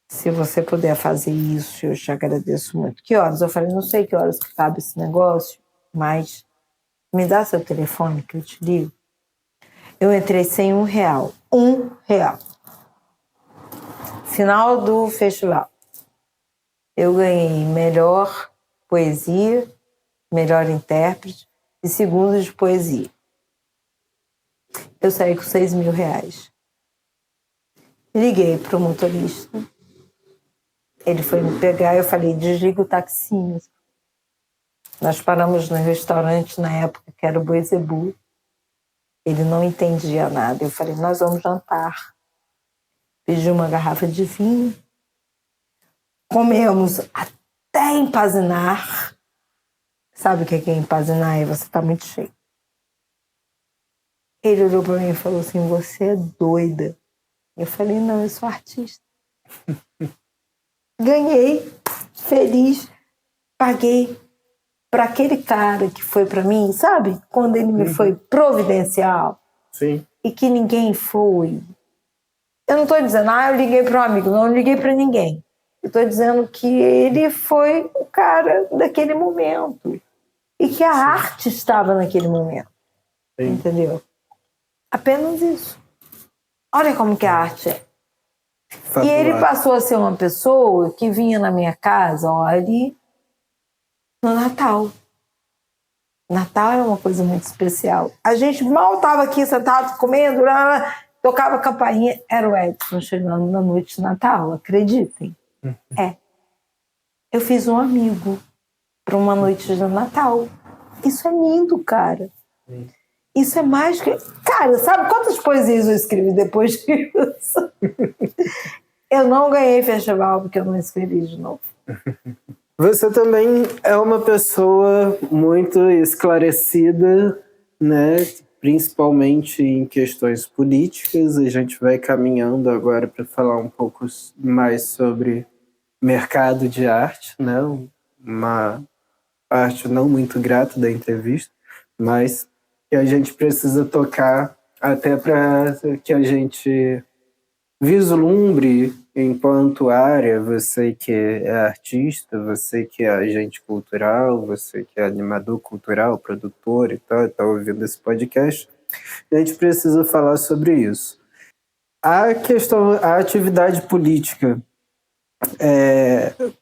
se você puder fazer isso, eu te agradeço muito. Que horas? Eu falei, não sei que horas que cabe esse negócio, mas me dá seu telefone que eu te ligo. Eu entrei sem R$1. R$1. Final do festival. Eu ganhei melhor poesia, melhor intérprete e segundo de poesia. Eu saí com R$6.000. Liguei para o motorista. Ele foi me pegar e eu falei, desliga o taxinho. Nós paramos no restaurante na época que era o Boizebu. Ele não entendia nada. Eu falei, nós vamos jantar. Pedi uma garrafa de vinho. Comemos até empazinar. Sabe o que é empazinar? E você está muito cheio. Ele olhou para mim e falou assim, você é doida. Eu falei, não, eu sou artista. Ganhei, feliz, paguei para aquele cara que foi para mim, sabe? Quando ele me foi providencial. Sim. E que ninguém foi. Eu não estou dizendo, eu liguei para um amigo. Não liguei para ninguém. Eu estou dizendo que ele foi o cara daquele momento. E que a arte estava naquele momento. Sim. Entendeu? Apenas isso. Olha como que a arte é. Fabular. E ele passou a ser uma pessoa que vinha na minha casa, ali no Natal. Natal é uma coisa muito especial. A gente mal estava aqui sentado comendo, tocava a campainha, era o Edson chegando na noite de Natal, acreditem. Eu fiz um amigo para uma noite de Natal. Isso é lindo, cara. Isso é mais que... Cara, sabe quantas poesias eu escrevi depois disso? Eu não ganhei festival porque eu não escrevi de novo. Você também é uma pessoa muito esclarecida, né? Principalmente em questões políticas. A gente vai caminhando agora para falar um pouco mais sobre mercado de arte, né? Uma parte não muito grata da entrevista, mas que a gente precisa tocar até para que a gente vislumbre enquanto área, você que é artista, você que é agente cultural, você que é animador cultural, produtor e tal, está ouvindo esse podcast, a gente precisa falar sobre isso. A questão, a atividade política,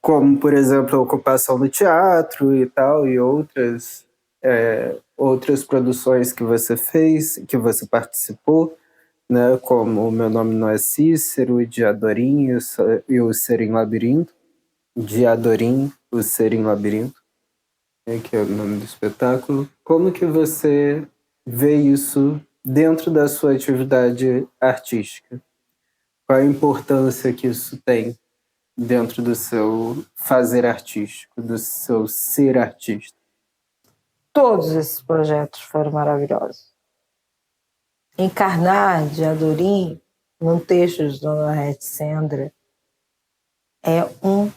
como por exemplo a ocupação do teatro e tal, e outras produções que você fez, que você participou, né, como O Meu Nome Não É Cícero, Diadorim e o Ser em Labirinto, Diadorim, o Ser em Labirinto, né, que é o nome do espetáculo. Como que você vê isso dentro da sua atividade artística? Qual a importância que isso tem dentro do seu fazer artístico, do seu ser artista? Todos esses projetos foram maravilhosos. Encarnar Diadorim num texto de Dona Rete Sendra é um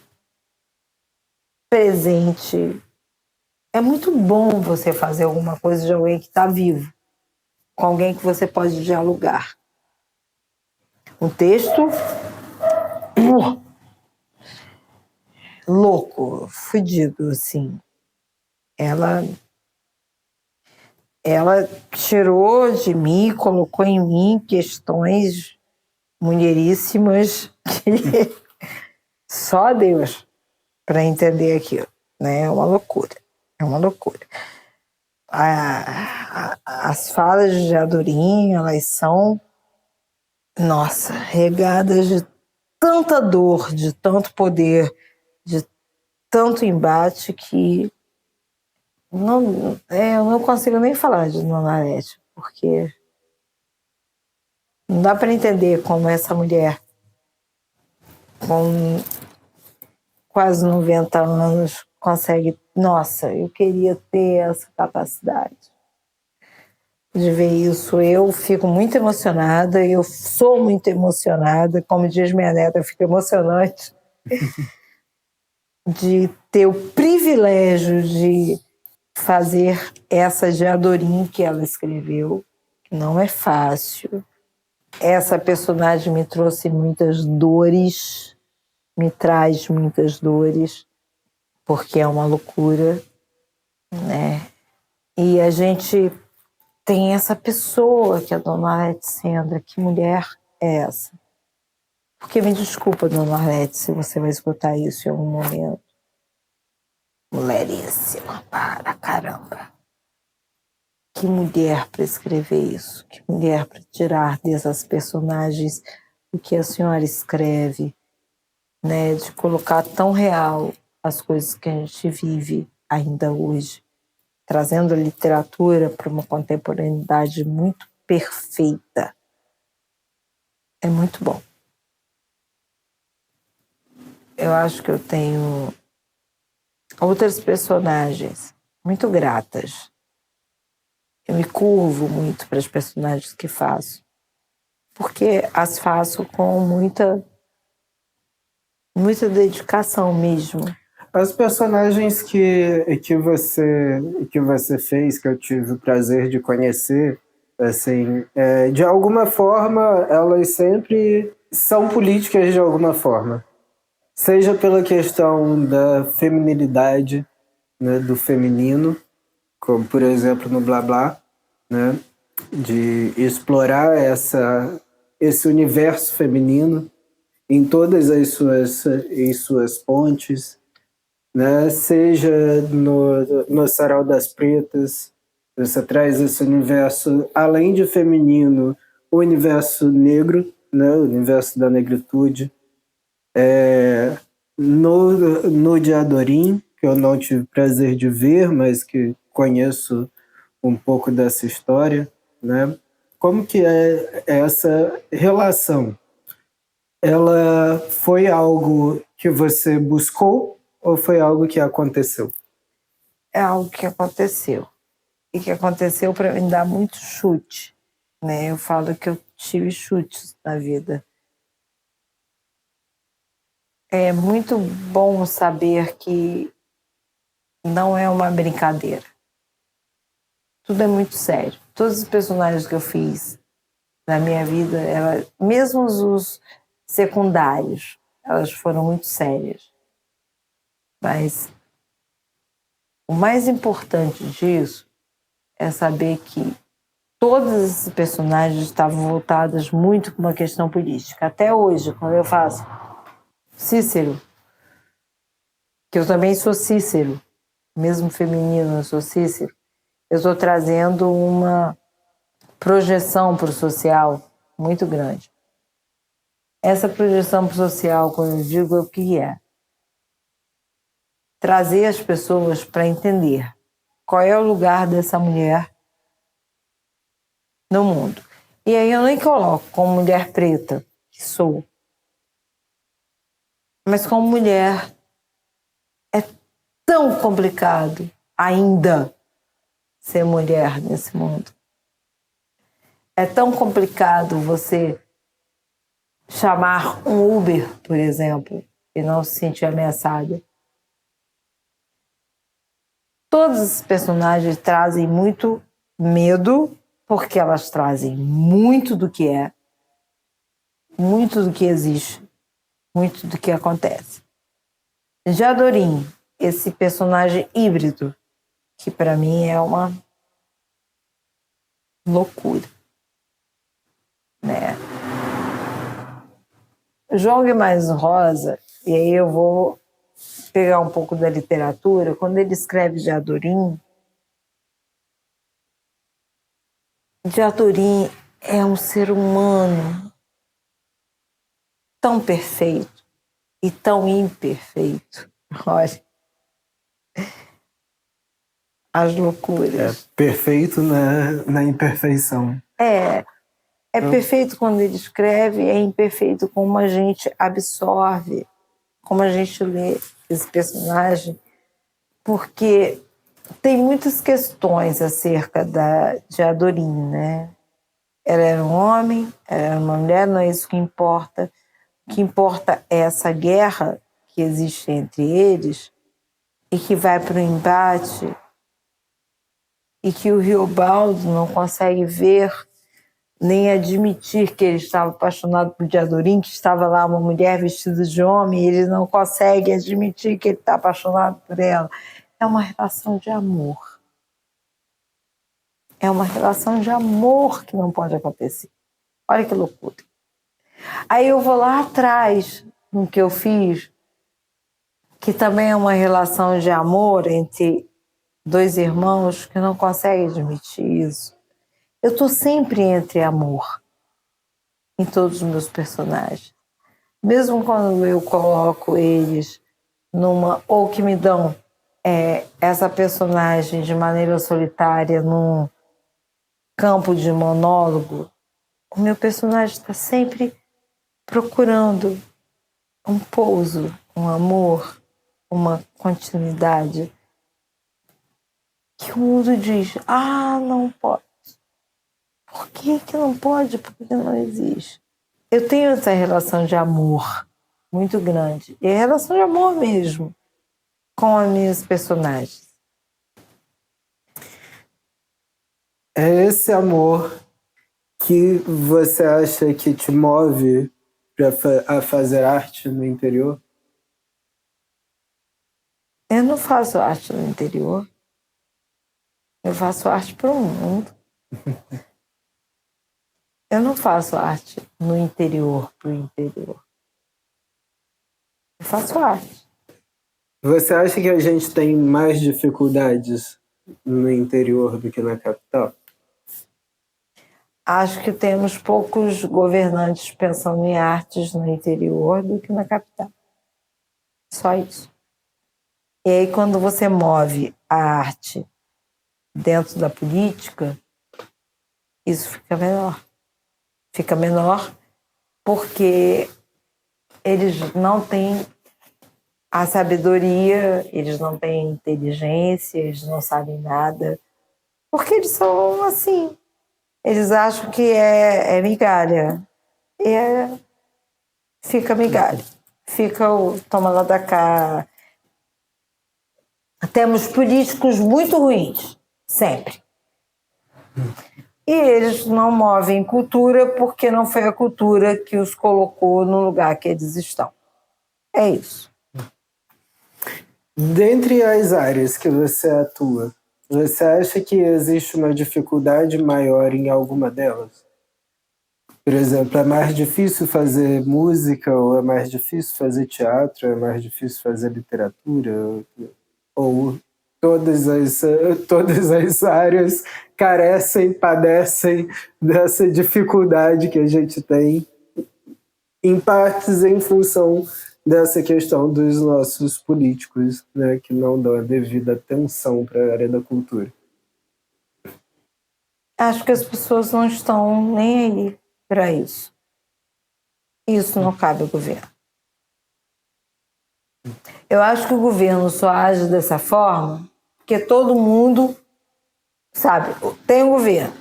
presente. É muito bom você fazer alguma coisa de alguém que está vivo, com alguém que você pode dialogar. Um texto louco, fudido, assim. Ela tirou de mim, colocou em mim questões mulheríssimas que só Deus para entender aquilo, né? É uma loucura, é uma loucura. As falas de Adorim, elas são, nossa, regadas de tanta dor, de tanto poder, de tanto embate que eu não consigo nem falar de Dona Arete, porque não dá para entender como essa mulher, com quase 90 anos, consegue. Nossa, eu queria ter essa capacidade de ver isso. Eu fico muito emocionada, eu sou muito emocionada, como diz minha neta, fica emocionante de ter o privilégio de fazer essa de Adorim que ela escreveu, que não é fácil. Essa personagem me trouxe muitas dores, me traz muitas dores, porque é uma loucura, né? E a gente tem essa pessoa que é a Dona Arlete Sendra. Que mulher é essa? Porque me desculpa, Dona Arlete, se você vai escutar isso em algum momento. Mulheríssima, para caramba. Que mulher para escrever isso, que mulher para tirar dessas personagens o que a senhora escreve, né? De colocar tão real as coisas que a gente vive ainda hoje, trazendo a literatura para uma contemporaneidade muito perfeita. É muito bom. Eu acho que eu tenho outras personagens muito gratas. Eu me curvo muito para as personagens que faço, porque as faço com muita dedicação mesmo. As personagens que você fez, que eu tive o prazer de conhecer, assim, de alguma forma, elas sempre são políticas de alguma forma. Seja pela questão da feminilidade, né, do feminino, como por exemplo no Blá Blá, né, de explorar esse universo feminino em todas as suas pontes, né? Seja no Sarau das Pretas, você traz esse universo, além de feminino, o universo negro, né? O universo da negritude. No Diadorim, que eu não tive prazer de ver, mas que conheço um pouco dessa história, né? Como que é essa relação ela foi algo que você buscou ou foi algo que aconteceu? É algo que aconteceu. E que aconteceu para me dar muito chute, né? Eu falo que eu tive chutes na vida. É muito bom saber que não é uma brincadeira. Tudo é muito sério. Todos os personagens que eu fiz na minha vida, mesmo os secundários, elas foram muito sérias. Mas o mais importante disso é saber que todos esses personagens estavam voltados muito para uma questão política. Até hoje, quando eu faço Cícero, que eu também sou Cícero, mesmo feminino, eu sou Cícero, eu estou trazendo uma projeção para o social muito grande. Essa projeção para o social, quando eu digo, é o que é? Trazer as pessoas para entender qual é o lugar dessa mulher no mundo. E aí eu nem coloco como mulher preta, que sou, mas como mulher. É tão complicado ainda ser mulher nesse mundo. É tão complicado você chamar um Uber, por exemplo, e não se sentir ameaçada. Todos os personagens trazem muito medo, porque elas trazem muito do que é, muito do que existe, muito do que acontece. Já Dorim, esse personagem híbrido, que para mim é uma loucura, né? João Guimarães Rosa, e aí eu vou pegar um pouco da literatura, quando ele escreve Diadorim é um ser humano tão perfeito e tão imperfeito. Olha, as loucuras. Perfeito na imperfeição. É perfeito quando ele escreve, é imperfeito como a gente absorve, como a gente lê esse personagem, porque tem muitas questões acerca de Adorim, né? Ela era um homem, ela era uma mulher, não é isso que importa. O que importa é essa guerra que existe entre eles e que vai para o embate e que o Riobaldo não consegue ver nem admitir que ele estava apaixonado por Diadorim, que estava lá uma mulher vestida de homem, e ele não consegue admitir que ele está apaixonado por ela. É uma relação de amor. É uma relação de amor que não pode acontecer. Olha que loucura. Aí eu vou lá atrás, no que eu fiz, que também é uma relação de amor entre dois irmãos que não conseguem admitir isso. Eu estou sempre entre amor em todos os meus personagens. Mesmo quando eu coloco eles numa... ou que me dão essa personagem de maneira solitária num campo de monólogo, o meu personagem está sempre procurando um pouso, um amor, uma continuidade. Que o mundo diz, não pode. Por que não pode? Porque não existe. Eu tenho essa relação de amor muito grande. E é relação de amor mesmo com as minhas personagens. É esse amor que você acha que te move a fazer arte no interior? Eu não faço arte no interior. Eu faço arte para o mundo. Eu não faço arte no interior para o interior. Eu faço arte. Você acha que a gente tem mais dificuldades no interior do que na capital? Acho que temos poucos governantes pensando em artes no interior do que na capital. Só isso. E aí, quando você move a arte dentro da política, isso fica menor. Fica menor porque eles não têm a sabedoria, eles não têm inteligência, eles não sabem nada, porque eles são assim. Eles acham que é migalha. Fica migalha. Fica o toma lá da cá. Temos políticos muito ruins, sempre. E eles não movem cultura porque não foi a cultura que os colocou no lugar que eles estão. É isso. Dentre as áreas que você atua, você acha que existe uma dificuldade maior em alguma delas? Por exemplo, é mais difícil fazer música, ou é mais difícil fazer teatro, é mais difícil fazer literatura, ou todas as áreas carecem, padecem dessa dificuldade que a gente tem, em partes em função dessa questão dos nossos políticos, né, que não dão a devida atenção para a área da cultura. Acho que as pessoas não estão nem aí para isso. Isso não cabe ao governo. Eu acho que o governo só age dessa forma porque todo mundo sabe, tem o governo,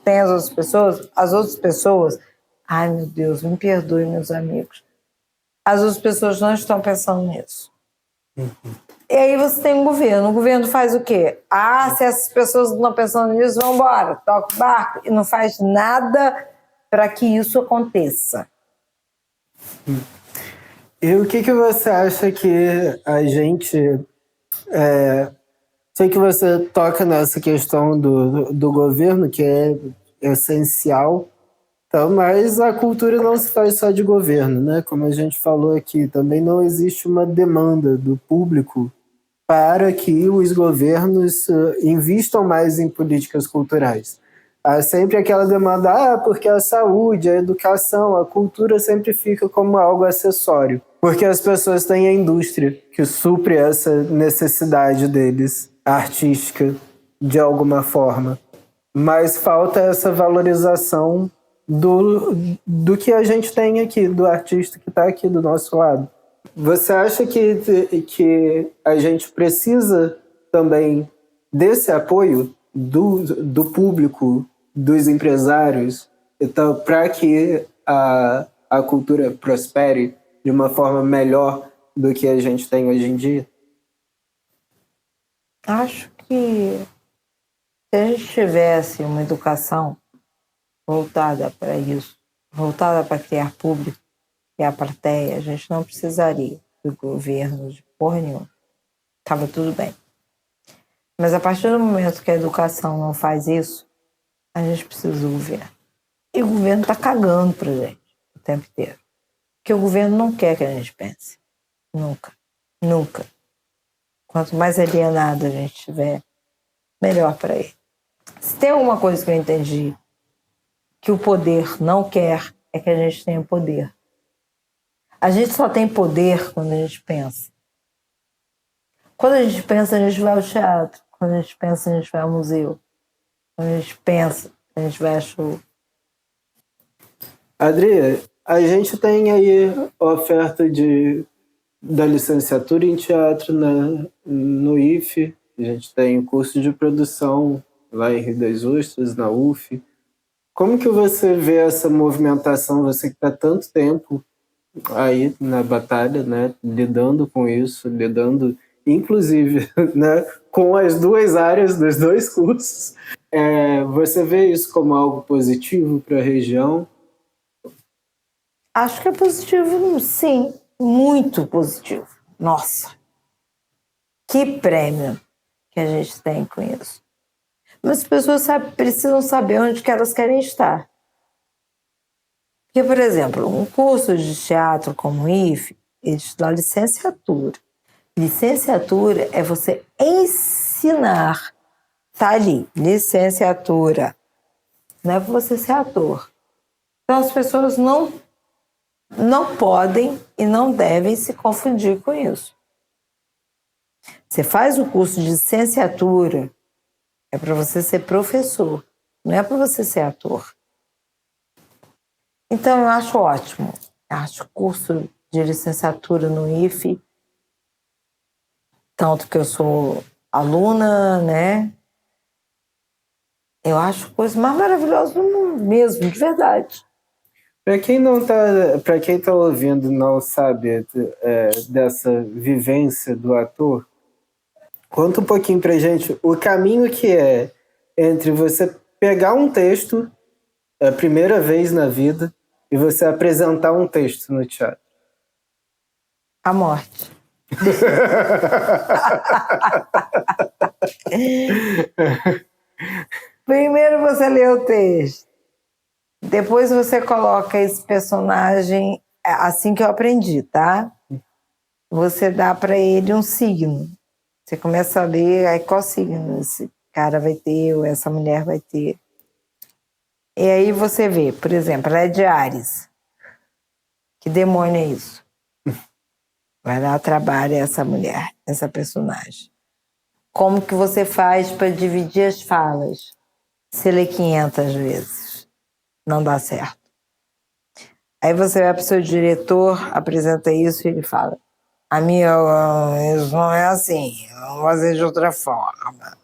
tem as outras pessoas, ai meu Deus, me perdoe, meus amigos, as outras pessoas não estão pensando nisso. E aí você tem um o governo faz o quê? Se essas pessoas não estão pensando nisso, vão embora, toca o barco, e não faz nada para que isso aconteça. E o que você acha que a gente... sei que você toca nessa questão do governo, que é essencial, então, mas a cultura não se faz só de governo, né? Como a gente falou aqui, também não existe uma demanda do público para que os governos invistam mais em políticas culturais. Há sempre aquela demanda, porque a saúde, a educação, a cultura sempre fica como algo acessório, porque as pessoas têm a indústria que supre essa necessidade deles, artística, de alguma forma. Mas falta essa valorização do que a gente tem aqui, do artista que está aqui do nosso lado. Você acha que a gente precisa também desse apoio do público, dos empresários, então, para que a cultura prospere de uma forma melhor do que a gente tem hoje em dia? Acho que se a gente tivesse uma educação voltada para isso, voltada para criar público, criar plateia, a gente não precisaria do governo de porra nenhuma. Estava tudo bem. Mas a partir do momento que a educação não faz isso, a gente precisa do governo. E o governo está cagando para a gente o tempo inteiro. Porque o governo não quer que a gente pense. Nunca. Nunca. Quanto mais alienado a gente tiver, melhor para ele. Se tem alguma coisa que eu entendi que o poder não quer, é que a gente tenha poder. A gente só tem poder quando a gente pensa. Quando a gente pensa, a gente vai ao teatro. Quando a gente pensa, a gente vai ao museu. Quando a gente pensa, a gente vai a show. Adria, a gente tem aí oferta da licenciatura em teatro no IFE. A gente tem o curso de produção lá em Rio das Ostras, na UF. Como que você vê essa movimentação, você que está tanto tempo aí na batalha, né, lidando com isso, lidando inclusive, né, com as duas áreas dos dois cursos, você vê isso como algo positivo para a região? Acho que é positivo, sim, muito positivo. Nossa, que prêmio que a gente tem com isso. Mas as pessoas precisam saber onde que elas querem estar. Porque, por exemplo, um curso de teatro como o IFE, eles dão licenciatura. Licenciatura é você ensinar. Tá ali, licenciatura. Não é para você ser ator. Então as pessoas não podem e não devem se confundir com isso. Você faz o curso de licenciatura, é para você ser professor, não é para você ser ator. Então eu acho ótimo. Acho o curso de licenciatura no IFE, tanto que eu sou aluna, né? Eu acho a coisa mais maravilhosa do mundo mesmo, de verdade. Para quem tá ouvindo não sabe dessa vivência do ator, conta um pouquinho pra gente o caminho que é entre você pegar um texto a primeira vez na vida e você apresentar um texto no teatro. A morte. Primeiro você lê o texto, depois você coloca esse personagem, assim que eu aprendi, tá? Você dá para ele um signo. Você começa a ler, aí qual signo esse cara vai ter ou essa mulher vai ter. E aí você vê, por exemplo, ela é de Áries. Que demônio é isso? Vai dar trabalho essa mulher, essa personagem. Como que você faz para dividir as falas? Você lê 500 vezes. Não dá certo. Aí você vai para o seu diretor, apresenta isso e ele fala: isso não é assim, vamos fazer de outra forma.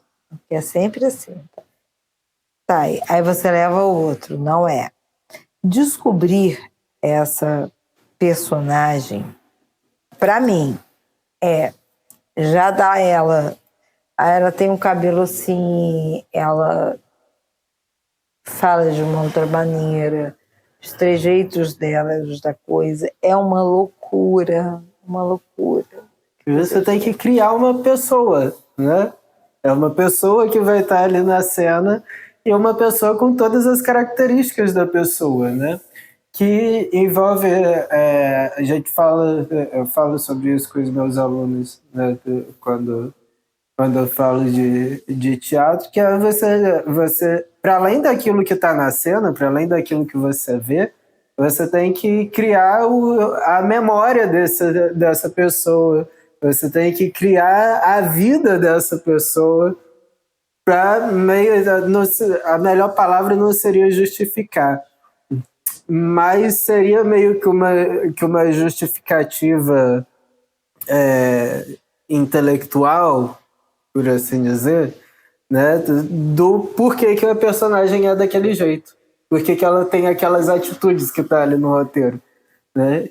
É sempre assim. Tá, aí você leva o outro, não é. Descobrir essa personagem, para mim, já dá ela tem um cabelo assim, ela fala de uma outra maneira, os trejeitos dela, da coisa, é uma loucura, uma loucura. Você tem que criar uma pessoa, né? É uma pessoa que vai estar ali na cena e uma pessoa com todas as características da pessoa, né? Que envolve, a gente fala, eu falo sobre isso com os meus alunos, né? Quando eu falo de teatro, que é você para além daquilo que está na cena, para além daquilo que você vê, você tem que criar a memória dessa pessoa, você tem que criar a vida dessa pessoa, para a melhor palavra não seria justificar, mas seria meio que uma justificativa intelectual, por assim dizer, né, do porquê que a personagem é daquele jeito, porquê que ela tem aquelas atitudes que tá ali no roteiro, né?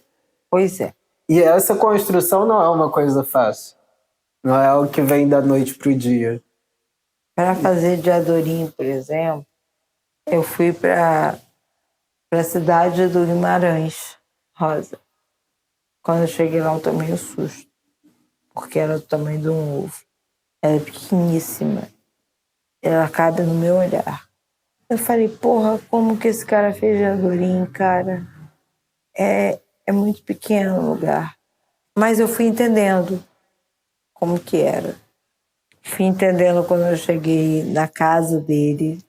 Pois é. E essa construção não é uma coisa fácil, não é algo que vem da noite pro dia. Para fazer de Adorim, por exemplo, eu fui para a cidade do Guimarães, Rosa. Quando eu cheguei lá, eu tomei um susto, porque era do tamanho de um ovo. Ela é pequeníssima. Ela cabe no meu olhar. Eu falei, porra, como que esse cara fez de Adorim, cara? É muito pequeno o lugar. Mas eu fui entendendo como que era. Fui entendendo quando eu cheguei na casa dele,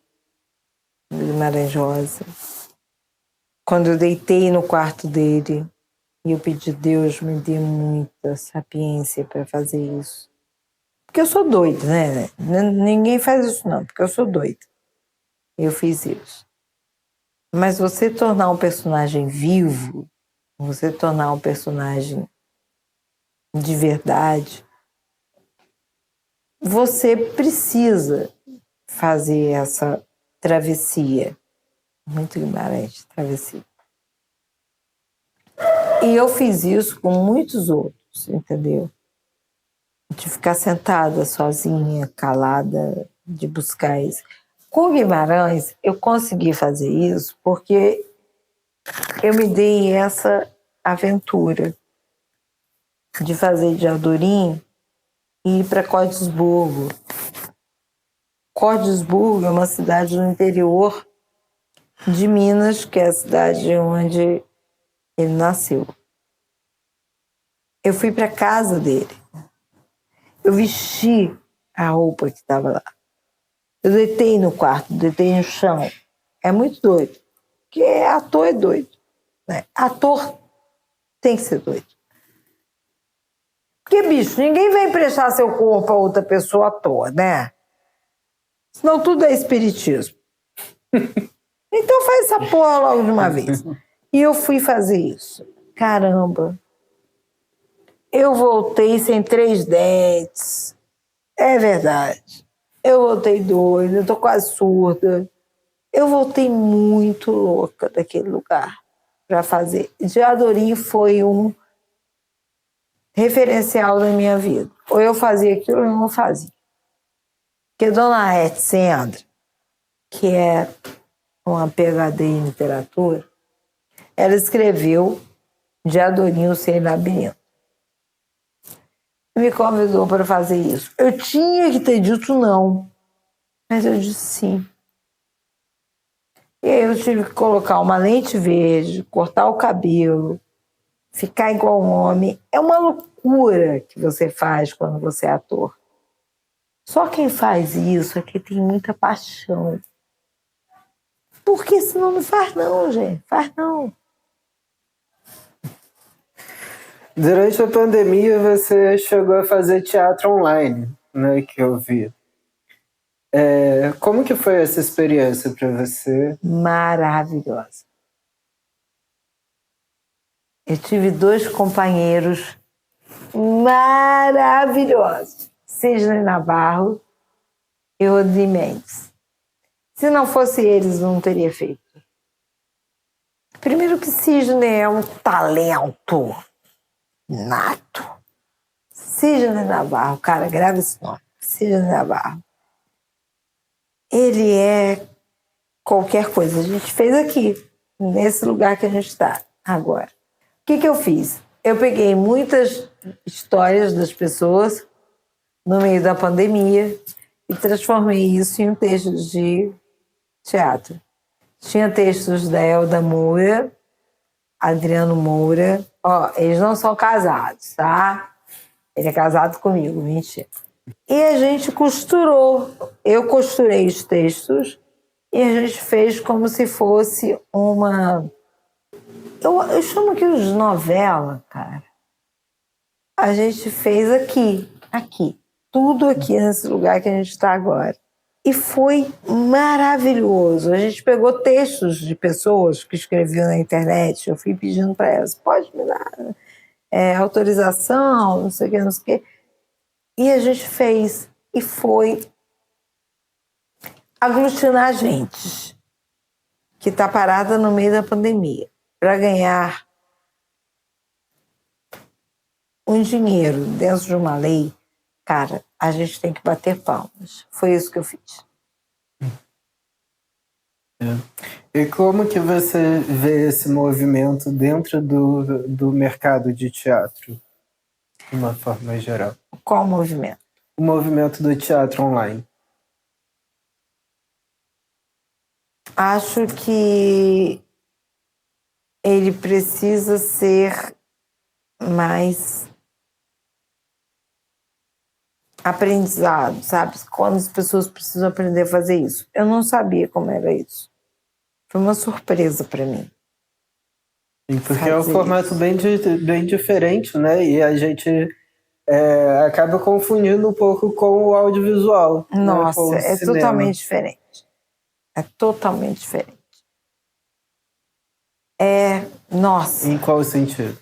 no Guimarães Rosa. Quando eu deitei no quarto dele e eu pedi, Deus me dê muita sapiência para fazer isso. Porque eu sou doida, né? Ninguém faz isso não, porque eu sou doida. Eu fiz isso. Mas você tornar um personagem vivo, você tornar um personagem de verdade, você precisa fazer essa travessia. Muito Guimarães, travessia. E eu fiz isso com muitos outros, entendeu? De ficar sentada sozinha, calada, de buscar isso. Com Guimarães, eu consegui fazer isso porque eu me dei essa aventura de fazer de Adorim e ir para Cordesburgo. Cordesburgo é uma cidade no interior de Minas, que é a cidade onde ele nasceu. Eu fui para a casa dele. Eu vesti a roupa que estava lá. Eu deitei no quarto, deitei no chão. É muito doido. Porque ator é doido, né? Ator tem que ser doido. Porque, bicho, ninguém vai emprestar seu corpo a outra pessoa à toa, né? Senão tudo é espiritismo. Então faz essa porra logo de uma vez. E eu fui fazer isso. Caramba, Eu voltei sem 3 dentes. É verdade. Eu voltei doida, eu tô quase surda. Eu voltei muito louca daquele lugar para fazer. Diadorim foi um referencial da minha vida. Ou eu fazia aquilo ou eu não fazia. Porque Dona Ete Sendra, que é uma PhD em literatura, ela escreveu Diadorim, o Sem Labirinto. Me convidou para fazer isso. Eu tinha que ter dito não, mas eu disse sim. E aí eu tive que colocar uma lente verde, cortar o cabelo, ficar igual um homem. É uma loucura que você faz quando você é ator. Só quem faz isso é quem tem muita paixão. Porque senão não faz não, gente. Faz não. Durante a pandemia, você chegou a fazer teatro online, né, que eu vi. Como que foi essa experiência para você? Maravilhosa. Eu tive 2 companheiros maravilhosos. Sidney Navarro e Rodney Mendes. Se não fosse eles, não teria feito. Primeiro que Sidney é um talento nato. Sidney Navarro, cara, grava esse nome. Sidney Navarro. Ele é qualquer coisa. A gente fez aqui, nesse lugar que a gente está agora. O que eu fiz? Eu peguei muitas histórias das pessoas no meio da pandemia e transformei isso em um texto de teatro. Tinha textos da Elda Moura, Adriano Moura. Ó, eles não são casados, tá? Ele é casado comigo, mentira. E a gente costurou. Eu costurei os textos e a gente fez como se fosse uma... Eu chamo aquilo de novela, cara. A gente fez aqui. Tudo aqui nesse lugar que a gente está agora. E foi maravilhoso. A gente pegou textos de pessoas que escreviam na internet. Eu fui pedindo para elas, pode me dar autorização, não sei o que, não sei o que. E a gente fez. E foi aglutinar gente que está parada no meio da pandemia para ganhar um dinheiro dentro de uma lei. Cara, a gente tem que bater palmas. Foi isso que eu fiz. E como que você vê esse movimento dentro do mercado de teatro, de uma forma geral? Qual movimento? O movimento do teatro online. Acho que ele precisa ser mais aprendizado, sabe? Quando as pessoas precisam aprender a fazer isso. Eu não sabia como era isso. Foi uma surpresa para mim. Porque é um formato bem diferente, né? E a gente acaba confundindo um pouco com o audiovisual. Nossa, né? Com o é cinema. totalmente diferente. É totalmente diferente. Nossa. Em qual sentido?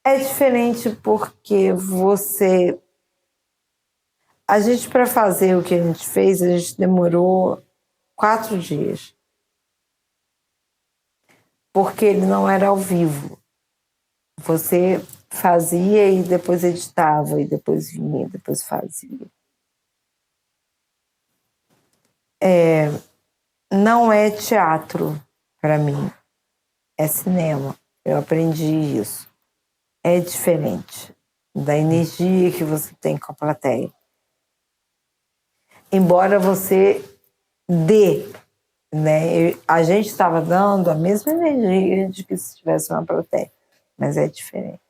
É diferente porque você... A gente, para fazer o que a gente fez, a gente demorou 4 dias. Porque ele não era ao vivo. Você fazia e depois editava, e depois vinha, e depois fazia. Não é teatro para mim, é cinema. Eu aprendi isso. É diferente da energia que você tem com a plateia. Embora você dê, né? A gente estava dando a mesma energia de que se tivesse uma plateia, mas é diferente.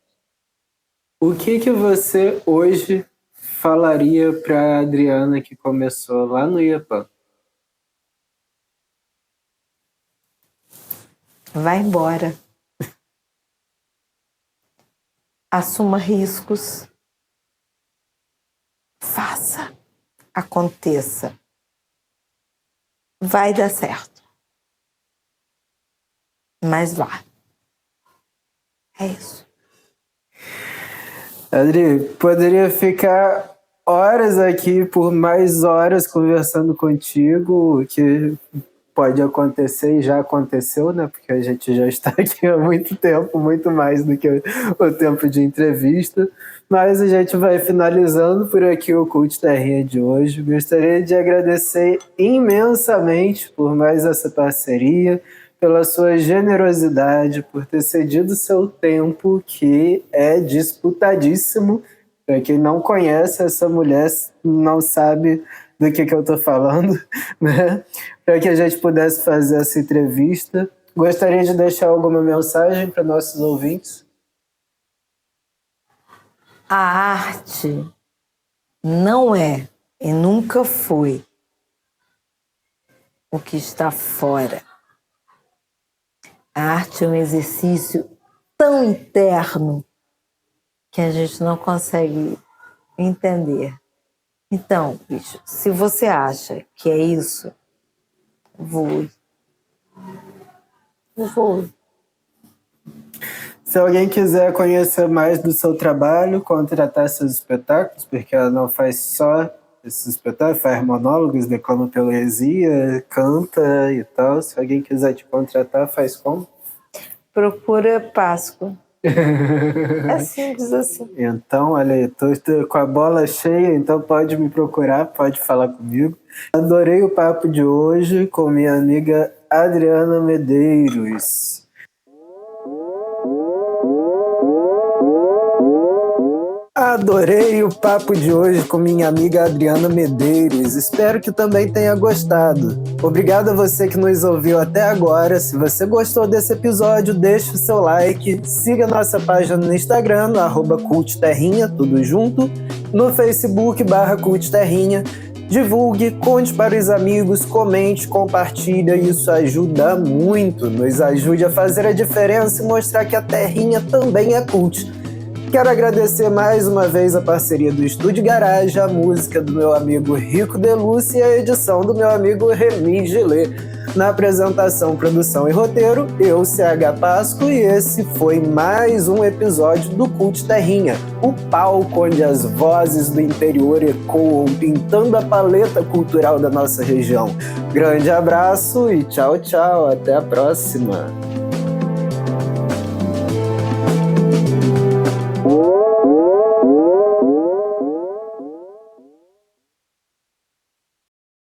O que você hoje falaria para a Adriana que começou lá no IEPAM? Vai embora. Assuma riscos. Faça. Aconteça. Vai dar certo. Mas vá. É isso. Adri, poderia ficar horas aqui, por mais horas, conversando contigo, o que pode acontecer e já aconteceu, né? Porque a gente já está aqui há muito tempo, muito mais do que o tempo de entrevista. Mas a gente vai finalizando por aqui o Cult Terrinha de hoje. Gostaria de agradecer imensamente por mais essa parceria, pela sua generosidade, por ter cedido seu tempo, que é disputadíssimo. Para quem não conhece essa mulher, não sabe do que eu estou falando, né? Para que a gente pudesse fazer essa entrevista. Gostaria de deixar alguma mensagem para nossos ouvintes? A arte não é e nunca foi o que está fora. A arte é um exercício tão interno que a gente não consegue entender. Então, bicho, se você acha que é isso, voe. Voe. Se alguém quiser conhecer mais do seu trabalho, contratar seus espetáculos, porque ela não faz só esses espetáculos, faz monólogos, declama poesia, canta e tal. Se alguém quiser te contratar, faz como? Procura Páscoa. É simples assim. Então, olha aí, tô com a bola cheia, então pode me procurar, pode falar comigo. Adorei o papo de hoje com minha amiga Adriana Medeiros. Adorei o papo de hoje com minha amiga Adriana Medeiros. Espero que também tenha gostado. Obrigado a você que nos ouviu até agora. Se você gostou desse episódio, deixe o seu like. Siga nossa página no Instagram, no @cultterrinha, tudo junto. No Facebook, /cultterrinha. Divulgue, conte para os amigos, comente, compartilhe. Isso ajuda muito. Nos ajude a fazer a diferença e mostrar que a Terrinha também é cult. Quero agradecer mais uma vez a parceria do Estúdio Garage, a música do meu amigo Rico Deluce e a edição do meu amigo Remy Gillet. Na apresentação, produção e roteiro, eu, CH Pasco, e esse foi mais um episódio do Cult Terrinha, o palco onde as vozes do interior ecoam, pintando a paleta cultural da nossa região. Grande abraço e tchau, tchau, até a próxima!